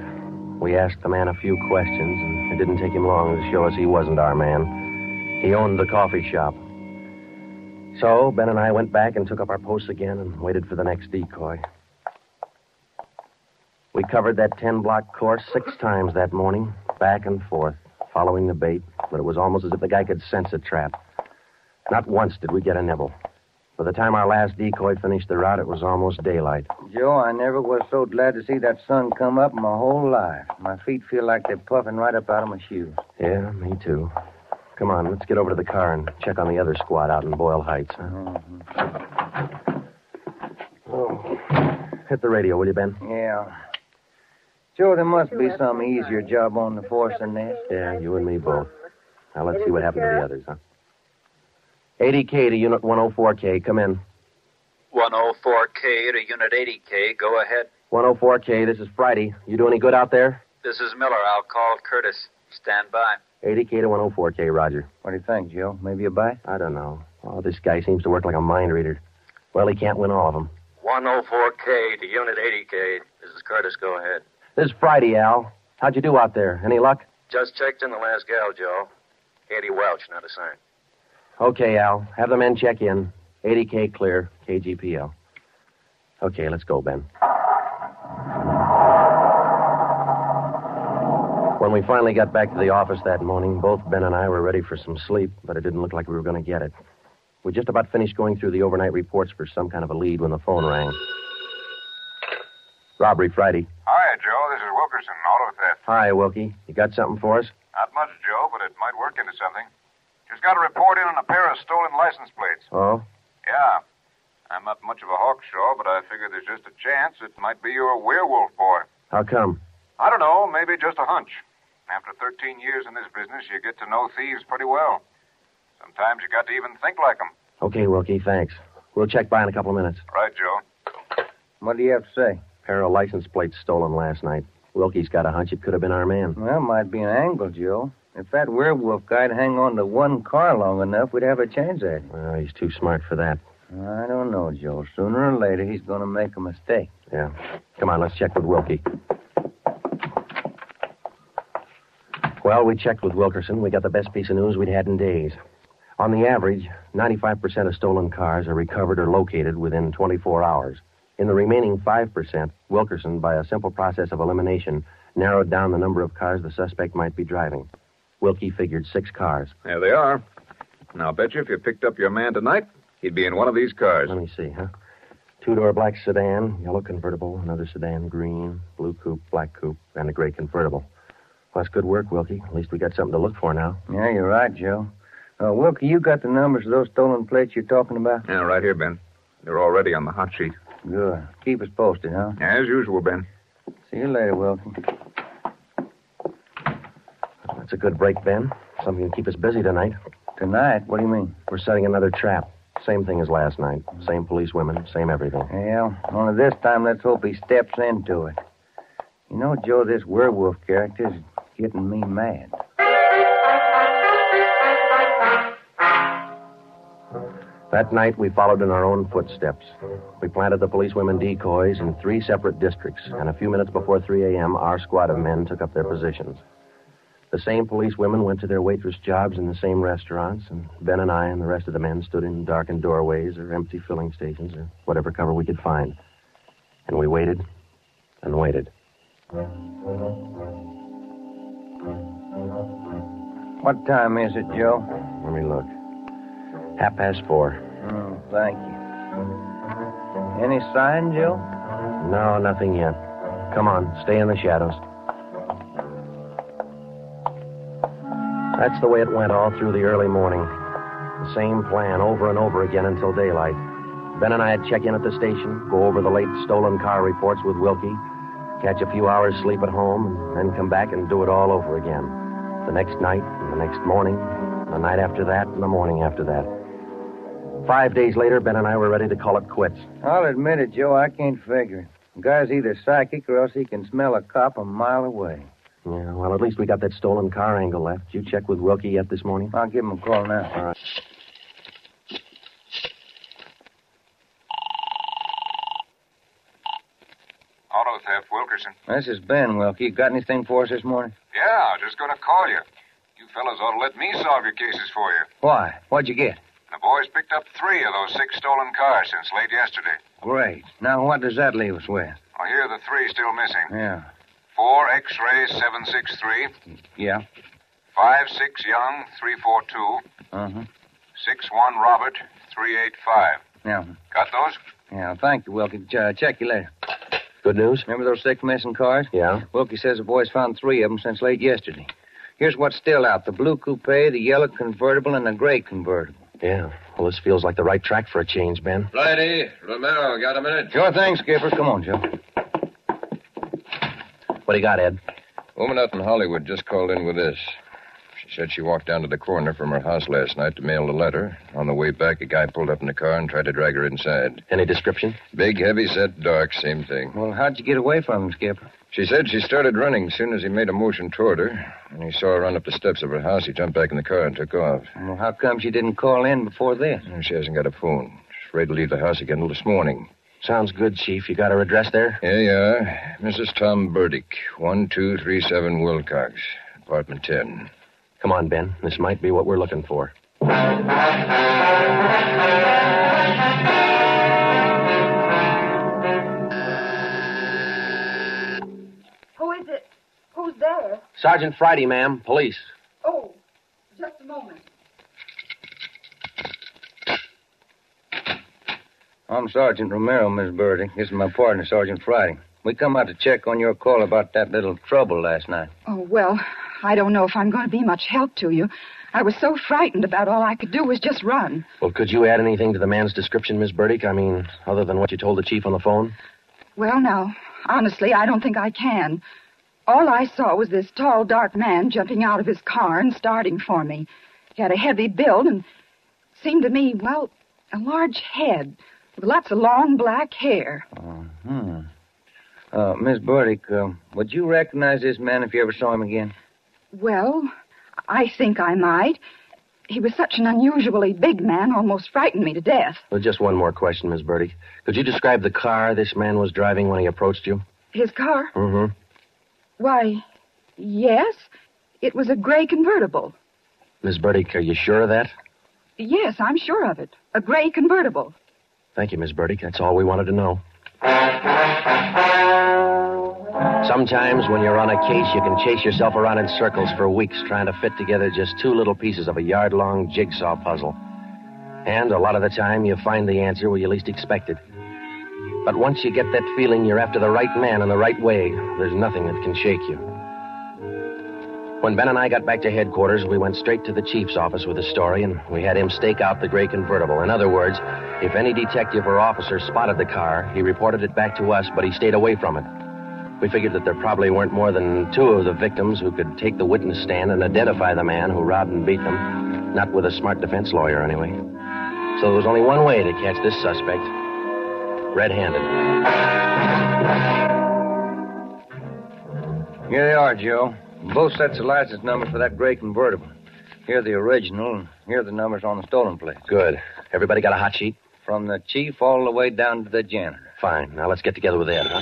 D: We asked the man a few questions, and it didn't take him long to show us he wasn't our man. He owned the coffee shop. So, Ben and I went back and took up our posts again and waited for the next decoy. We covered that 10-block course 6 times that morning, back and forth, following the bait, but it was almost as if the guy could sense a trap. Not once did we get a nibble. By the time our last decoy finished the route, it was almost daylight.
W: Joe, I never was so glad to see that sun come up in my whole life. My feet feel like they're puffing right up out of my shoes.
D: Yeah, me too. Come on, let's get over to the car and check on the other squad out in Boyle Heights. Huh? Oh. Hit the radio, will you, Ben?
W: Yeah. Joe, there must be some easier job on the force than this.
D: Yeah, you and me both. Now, let's see what happened to the others, huh? 80K to Unit 104K. Come in.
G: 104K to Unit 80K. Go ahead.
D: 104K, this is Friday. You do any good out there?
G: This is Miller. I'll call Curtis. Stand by.
D: 80K to 104K, Roger.
W: What do you think, Joe? Maybe a bite?
D: I don't know. Oh, this guy seems to work like a mind reader. Well, he can't win all of them.
G: 104K to Unit 80K. This is Curtis. Go ahead.
D: This is Friday, Al. How'd you do out there? Any luck?
G: Just checked in the last gal, Joe. Katie Welch, not assigned.
D: Okay, Al. Have the men check in. 80K clear. KGPL. Okay, let's go, Ben. When we finally got back to the office that morning, both Ben and I were ready for some sleep, but it didn't look like we were going to get it. We just about finished going through the overnight reports for some kind of a lead when the phone rang. Robbery Friday.
J: Hi, Joe. This is Wilkerson, auto theft.
D: Hi, Wilkie. You got something for us?
J: Not much, Joe, but it might work into something. Just got a report in on a pair of stolen license plates.
D: Oh?
J: Yeah. I'm not much of a hawkshaw, but I figure there's just a chance it might be your werewolf boy.
D: How come?
J: I don't know, maybe just a hunch. After 13 years in this business, you get to know thieves pretty well. Sometimes you got to even think like them.
D: Okay, Wilkie, thanks. We'll check by in a couple of minutes.
J: Right, Joe.
W: What do you have to say?
D: Pair of license plates stolen last night. Wilkie's got a hunch it could have been our man.
W: Well, might be an angle, Joe. If that werewolf guy'd hang on to one car long enough, we'd have a chance at him.
D: Well, he's too smart for that.
W: I don't know, Joe. Sooner or later, he's going to make a mistake.
D: Yeah. Come on, let's check with Wilkie. Well, we checked with Wilkerson. We got the best piece of news we'd had in days. On the average, 95% of stolen cars are recovered or located within 24 hours. In the remaining 5%, Wilkerson, by a simple process of elimination, narrowed down the number of cars the suspect might be driving. Wilkie figured 6 cars.
J: There they are. Now, bet you if you picked up your man tonight, he'd be in one of these cars.
K: Let me see, huh? Two-door black sedan, yellow convertible, another sedan, green, blue coupe, black coupe, and a gray convertible. Well, that's good work, Wilkie. At least we got something to look for now.
W: Yeah, you're right, Joe. Wilkie, you got the numbers of those stolen plates you're talking about?
J: Yeah, right here, Ben. They're already on the hot sheet.
W: Good. Keep us posted, huh?
J: As usual, Ben.
W: See you later, Wilkie.
K: That's a good break, Ben. Something to keep us busy tonight.
W: Tonight? What do you mean?
K: We're setting another trap. Same thing as last night. Same police women, same everything.
W: Well, only this time let's hope he steps into it. You know, Joe, this werewolf character's getting me mad.
K: That night, we followed in our own footsteps. We planted the policewomen decoys in 3 separate districts, and a few minutes before 3 a.m., our squad of men took up their positions. The same policewomen went to their waitress jobs in the same restaurants, and Ben and I and the rest of the men stood in darkened doorways or empty filling stations or whatever cover we could find. And we waited and waited.
W: What time is it, Joe?
K: Let me look. 4:30.
W: Oh, thank you. Any sign, Joe?
K: No, nothing yet. Come on, stay in the shadows. That's the way it went all through the early morning. The same plan over and over again until daylight. Ben and I'd check in at the station, go over the late stolen car reports with Wilkie, catch a few hours sleep at home, and then come back and do it all over again. The next night, and the next morning, the night after that, and the morning after that. 5 days later, Ben and I were ready to call it quits.
W: I'll admit it, Joe, I can't figure it. The guy's either psychic or else he can smell a cop a mile away.
K: Yeah, well, at least we got that stolen car angle left. Did you check with Wilkie yet this morning?
W: I'll give him a call now.
K: All right.
J: Auto theft, Wilkerson.
W: This is Ben, Wilkie. Got anything for us this morning?
J: Yeah, just going to call you. You fellas ought to let me solve your cases for you.
W: Why? What'd you get?
J: The boys picked up 3 of those 6 stolen cars since late yesterday.
W: Great. Now, what does that leave us with?
J: Well, here are the 3 still missing.
W: Yeah.
J: 4 X-ray 763.
W: Yeah.
J: 5-6 Young 342. 6-1 Robert 385.
W: Yeah.
J: Got those?
W: Yeah, thank you, Wilkie. Check you later.
K: Good news?
W: Remember those 6 missing cars?
K: Yeah.
W: Wilkie says the boys found 3 of them since late yesterday. Here's what's still out. The blue coupe, the yellow convertible, and the gray convertible.
K: Yeah. Well, this feels like the right track for a change, Ben.
X: Flighty, Romero, got a minute?
W: Sure thing, Skipper. Come on, Joe.
K: What do you got, Ed?
X: Woman out in Hollywood just called in with this. She said she walked down to the corner from her house last night to mail a letter. On the way back, a guy pulled up in the car and tried to drag her inside.
K: Any description?
X: Big, heavy set, dark, same thing.
W: Well, how'd you get away from him, Skipper?
X: She said she started running as soon as he made a motion toward her. When he saw her run up the steps of her house, he jumped back in the car and took off.
W: Well, how come she didn't call in before this?
X: She hasn't got a phone. She's afraid to leave the house again until this morning.
K: Sounds good, Chief. You got her address there?
X: Here you are. Mrs. Tom Burdick, 1237 Wilcox, apartment 10.
K: Come on, Ben. This might be what we're looking for.
L: Who is it? Who's there?
K: Sergeant Friday, ma'am. Police.
L: Oh, just a moment.
W: I'm Sergeant Romero, Miss Burdick. This is my partner, Sergeant Friday. We come out to check on your call about that little trouble last night.
L: Oh, well, I don't know if I'm going to be much help to you. I was so frightened about all I could do was just run.
K: Well, could you add anything to the man's description, Miss Burdick? I mean, other than what you told the chief on the phone?
L: Well, now, honestly, I don't think I can. All I saw was this tall, dark man jumping out of his car and starting for me. He had a heavy build and seemed to me, well, a large head with lots of long black hair.
W: Miss Burdick, would you recognize this man if you ever saw him again?
L: Well, I think I might. He was such an unusually big man, almost frightened me to death.
K: Well, just one more question, Miss Burdick. Could you describe the car this man was driving when he approached you?
L: His car?
K: Mm-hmm.
L: Why, yes. It was a gray convertible.
K: Miss Burdick, are you sure of that?
L: Yes, I'm sure of it. A gray convertible.
K: Thank you, Miss Burdick. That's all we wanted to know. Sometimes when you're on a case, you can chase yourself around in circles for weeks trying to fit together just two little pieces of a yard-long jigsaw puzzle. And a lot of the time, you find the answer where you least expect it. But once you get that feeling you're after the right man in the right way, there's nothing that can shake you. When Ben and I got back to headquarters, we went straight to the chief's office with the story, and we had him stake out the gray convertible. In other words, if any detective or officer spotted the car, he reported it back to us, but he stayed away from it. We figured that there probably weren't more than two of the victims who could take the witness stand and identify the man who robbed and beat them. Not with a smart defense lawyer, anyway. So there was only one way to catch this suspect. Red-handed.
W: Here they are, Joe. Both sets of license numbers for that gray convertible. Here are the original, and here are the numbers on the stolen plate.
K: Good. Everybody got a hot sheet?
W: From the chief all the way down to the janitor.
K: Fine. Now let's get together with Ed, huh?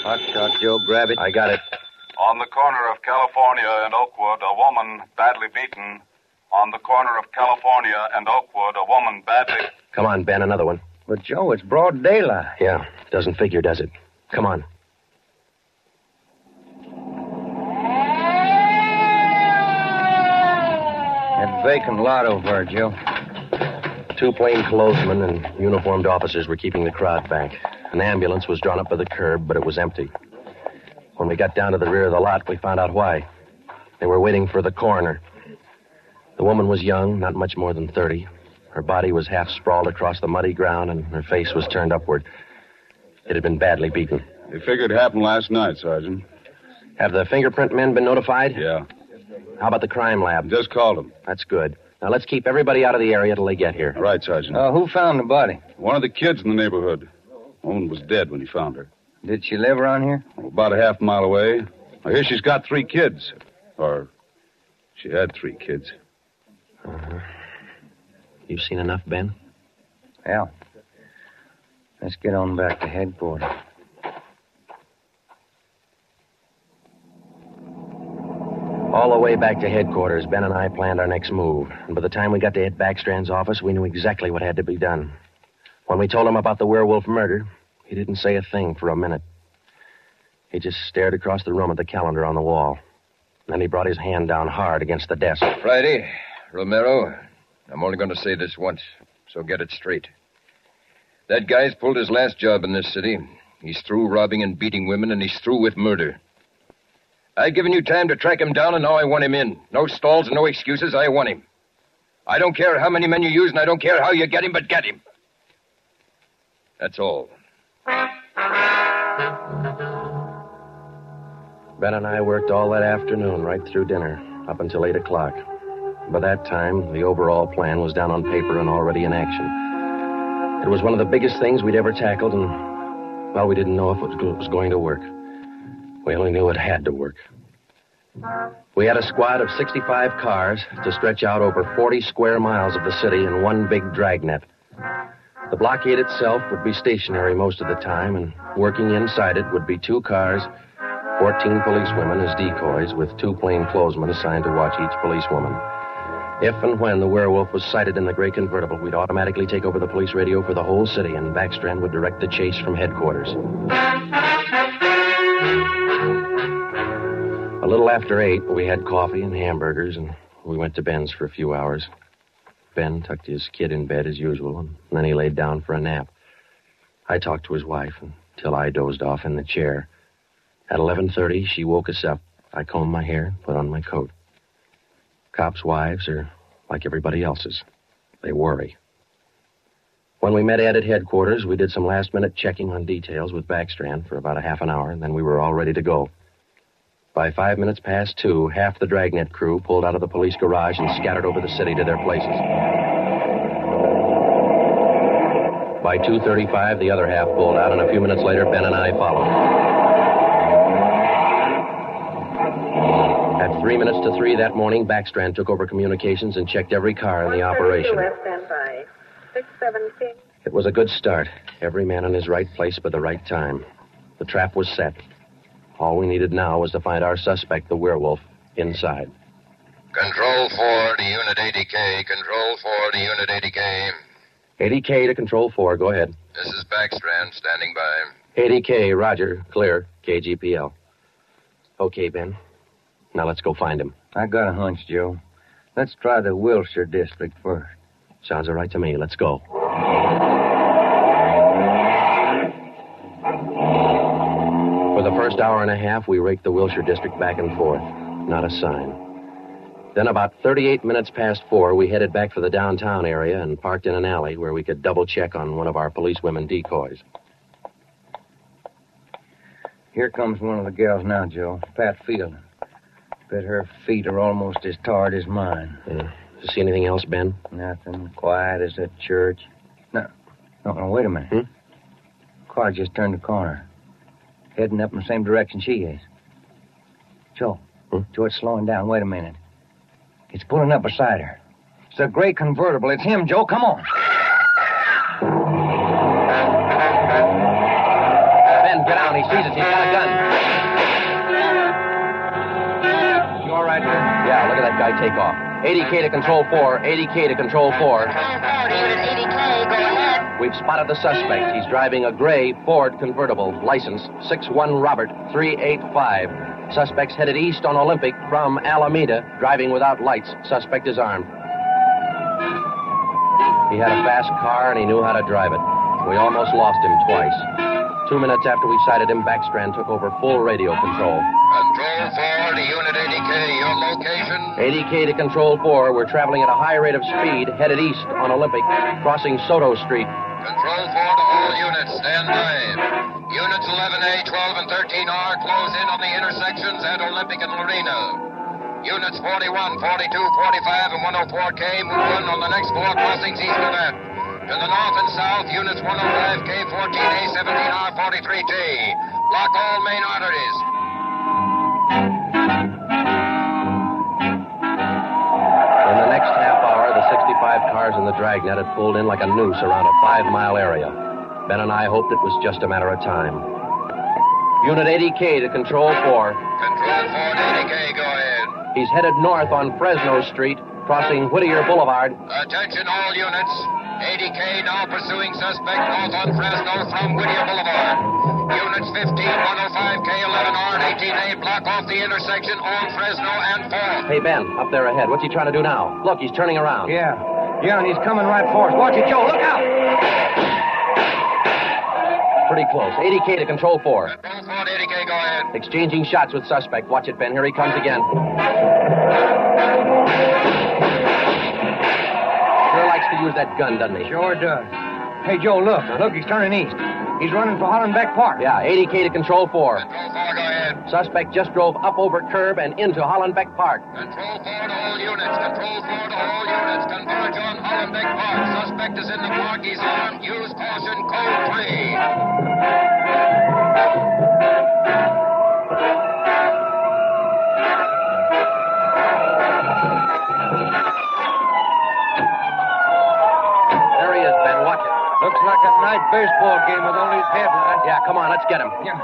W: Hot shot, Joe. Grab it.
K: I got it.
J: On the corner of California and Oakwood, a woman badly beaten. On the corner of California and Oakwood, a woman badly...
K: Come on, Ben, another one.
W: But, Joe, it's broad daylight.
K: Yeah, doesn't figure, does it? Come on.
W: That vacant lot over there, Joe.
K: Two plainclothesmen and uniformed officers were keeping the crowd back. An ambulance was drawn up by the curb, but it was empty. When we got down to the rear of the lot, we found out why. They were waiting for the coroner. The woman was young, not much more than 30. Her body was half sprawled across the muddy ground, and her face was turned upward. It had been badly beaten.
H: They figured it happened last night, Sergeant.
K: Have the fingerprint men been notified?
H: Yeah.
K: How about the crime lab?
H: Just called them.
K: That's good. Now, let's keep everybody out of the area till they get here.
H: All right, Sergeant.
W: Who found the body?
H: One of the kids in the neighborhood. The woman was dead when he found her.
W: Did she live around here?
H: About a half mile away. I hear she's got 3 kids. Or she had 3 kids.
K: Uh-huh. You seen enough, Ben?
W: Yeah. Let's get on back to headquarters.
K: All the way back to headquarters, Ben and I planned our next move. And by the time we got to Ed Backstrand's office, we knew exactly what had to be done. When we told him about the werewolf murder, he didn't say a thing for a minute. He just stared across the room at the calendar on the wall. Then he brought his hand down hard against the desk.
X: Friday, Romero, I'm only going to say this once, so get it straight. That guy's pulled his last job in this city. He's through robbing and beating women, and he's through with murder. I've given you time to track him down, and now I want him in. No stalls and no excuses. I want him. I don't care how many men you use, and I don't care how you get him, but get him. That's all.
K: Ben and I worked all that afternoon, right through dinner, up until 8 o'clock. By that time, the overall plan was down on paper and already in action. It was one of the biggest things we'd ever tackled, and, well, we didn't know if it was going to work. We only knew it had to work. We had a squad of 65 cars to stretch out over 40 square miles of the city in one big dragnet. The blockade itself would be stationary most of the time, and working inside it would be 2 cars, 14 policewomen as decoys, with 2 plainclothesmen assigned to watch each policewoman. If and when the werewolf was sighted in the gray convertible, we'd automatically take over the police radio for the whole city, and Backstrand would direct the chase from headquarters. A little after 8, we had coffee and hamburgers, and we went to Ben's for a few hours. Ben tucked his kid in bed as usual, and then he laid down for a nap. I talked to his wife until I dozed off in the chair. At 11:30, she woke us up. I combed my hair and put on my coat. Cops' wives are like everybody else's. They worry. When we met Ed at headquarters, we did some last-minute checking on details with Backstrand for about a half an hour, and then we were all ready to go. By 5 minutes past 2, half the Dragnet crew pulled out of the police garage and scattered over the city to their places. By 2:35, the other half pulled out, and a few minutes later, Ben and I followed. At 3 minutes to 3 that morning, Backstrand took over communications and checked every car in the operation.
E: Standby. 617.
K: It was a good start. Every man in his right place by the right time. The trap was set. All we needed now was to find our suspect, the werewolf, inside.
X: Control 4 to Unit 80K. Control 4 to Unit 80K.
K: 80K to Control 4. Go ahead.
X: This is Backstrand, standing by.
K: 80K, roger. Clear. KGPL. Okay, Ben. Now let's go find him.
W: I got a hunch, Joe. Let's try the Wilshire district first.
K: Sounds all right to me. Let's go. For the first hour and a half, we raked the Wilshire district back and forth. Not a sign. Then about 38 minutes past 4, we headed back for the downtown area and parked in an alley where we could double check on one of our policewomen decoys.
W: Here comes one of the gals now, Joe. Pat Field. Bet her feet are almost as tarred as mine.
K: See anything else, Ben?
W: Nothing. Quiet as a church. No, wait a minute. Car just turned the corner. Heading up in the same direction she is. Joe. Joe, it's slowing down. Wait a minute. It's pulling up beside her. It's a gray convertible. It's him, Joe. Come on.
K: Ben, get out. He sees us. He's got a gun. You all right, Ben? Yeah, look at that guy take off. 80K to Control 4. 80K to Control 4.
E: Unit 80K, go ahead.
K: We've spotted the suspect. He's driving a gray Ford convertible. License 61 Robert 385. Suspect's headed east on Olympic from Alameda, driving without lights. Suspect is armed. He had a fast car and he knew how to drive it. We almost lost him twice. 2 minutes after we sighted him, Backstrand took over full radio control.
X: Control 4 to Unit 80K, your location?
K: 80K to Control 4. We're traveling at a high rate of speed, headed east on Olympic, crossing Soto Street.
X: Control 4 to all units, stand by. Units 11A, 12, and 13R close in on the intersections at Olympic and Lorena. Units 41, 42, 45, and 104K move in on the next 4 crossings east of that. To the north and south, units 105K, 14A, 17R, 43T. Block all main arteries.
K: In the next half hour, the 65 cars in the Dragnet had pulled in like a noose around a 5-mile area. Ben and I hoped it was just a matter of time. Unit 80K to Control 4.
X: Control 4 to 80K, go ahead.
K: He's headed north on Fresno Street, crossing Whittier Boulevard.
X: Attention all units. 80K now pursuing suspect north on Fresno from Whittier Boulevard. Units 15, 105K, 11R, and 18A block off the intersection on Fresno and 4th.
K: Hey, Ben, up there ahead. What's he trying to do now? Look, he's turning around.
W: Yeah, and he's coming right for us. Watch it, Joe. Look out!
K: Pretty close. 80K to Control 4.
X: Control 4 to 80K, go ahead.
K: Exchanging shots with suspect. Watch it, Ben. Here he comes again. Sure likes to use that gun, doesn't he?
W: Sure does. Hey, Joe, look. Look, he's turning east. He's running for Hollenbeck Park.
K: Yeah, 80K to Control 4.
X: Control 4, go ahead.
K: Suspect just drove up over curb and into Hollenbeck Park.
X: Control 4 to all units. Control 4 to all units. Converge on Hollenbeck Park. Suspect is in the park. He's armed. Use caution. Code 3.
W: Looks like a night baseball game with only headlines.
K: Yeah, come on, let's get him.
W: Yeah.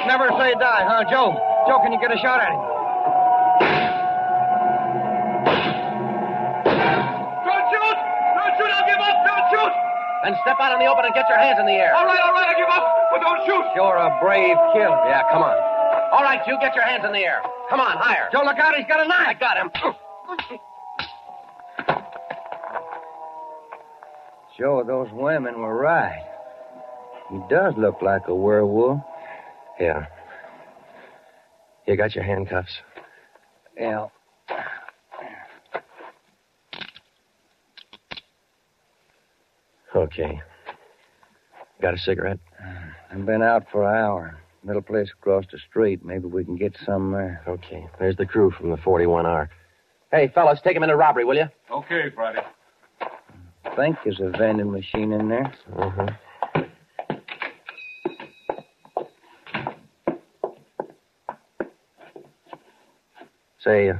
W: Never say die, huh, Joe? Joe, can you get a shot at him?
I: Don't shoot! Don't shoot! I'll give up! Don't shoot!
K: Then step out in the open and get your hands in the air.
I: All right, I give up, but don't shoot!
W: You're a brave killer.
K: Yeah, come on. All right, you get your hands in the air. Come on, higher.
W: Joe, look out, he's got a knife.
K: I got him.
W: Joe, those women were right. He does look like a werewolf.
K: Yeah. You got your handcuffs?
W: Yeah.
K: Okay. Got a cigarette?
W: I've been out for an hour. Little place across the street. Maybe we can get some there.
K: Okay. There's the crew from the 41R. Hey, fellas, take him into robbery, will you?
I: Okay, Friday.
W: I think there's a vending machine in there.
K: Uh-huh. Say,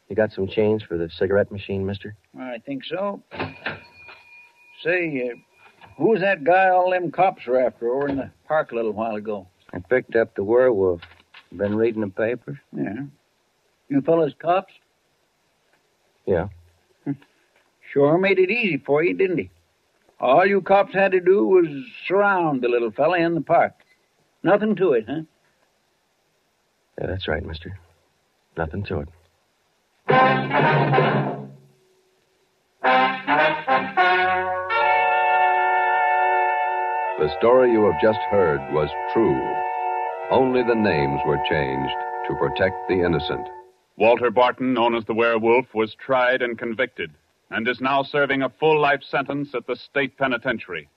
K: you got some change for the cigarette machine, mister?
M: I think so. Say, who was that guy all them cops were after over in the park a little while ago?
W: I picked up the werewolf. Been reading the papers?
M: Yeah. You fellas cops?
K: Yeah.
M: Sure made it easy for you, didn't he? All you cops had to do was surround the little fella in the park. Nothing to it, huh?
K: Yeah, that's right, mister. Nothing to it.
N: The story you have just heard was true. Only the names were changed to protect the innocent.
H: Walter Barton, known as the Werewolf, was tried and convicted and is now serving a full life sentence at the state penitentiary.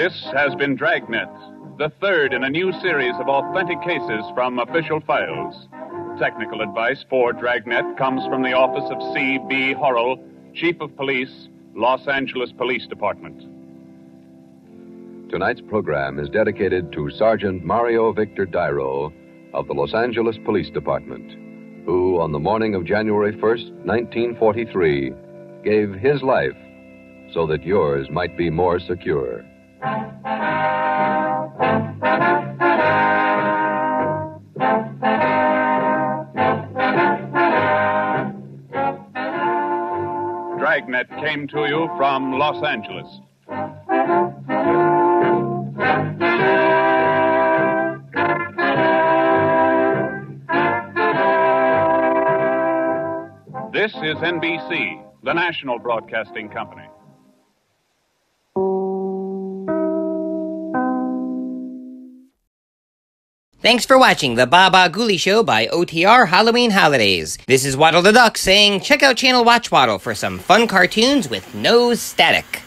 H: This has been Dragnet, the third in a new series of authentic cases from official files. Technical advice for Dragnet comes from the office of C.B. Horrell, Chief of Police, Los Angeles Police Department.
N: Tonight's program is dedicated to Sergeant Mario Victor Dairo of the Los Angeles Police Department, who, on the morning of January 1st, 1943, gave his life so that yours might be more secure.
H: Dragnet came to you from Los Angeles. This is NBC, the national broadcasting company.
B: Thanks for watching the Baba Ghoulie Show by OTR Halloween Holidays. This is Waddle the Duck saying check out Channel Watchwaddle for some fun cartoons with no static.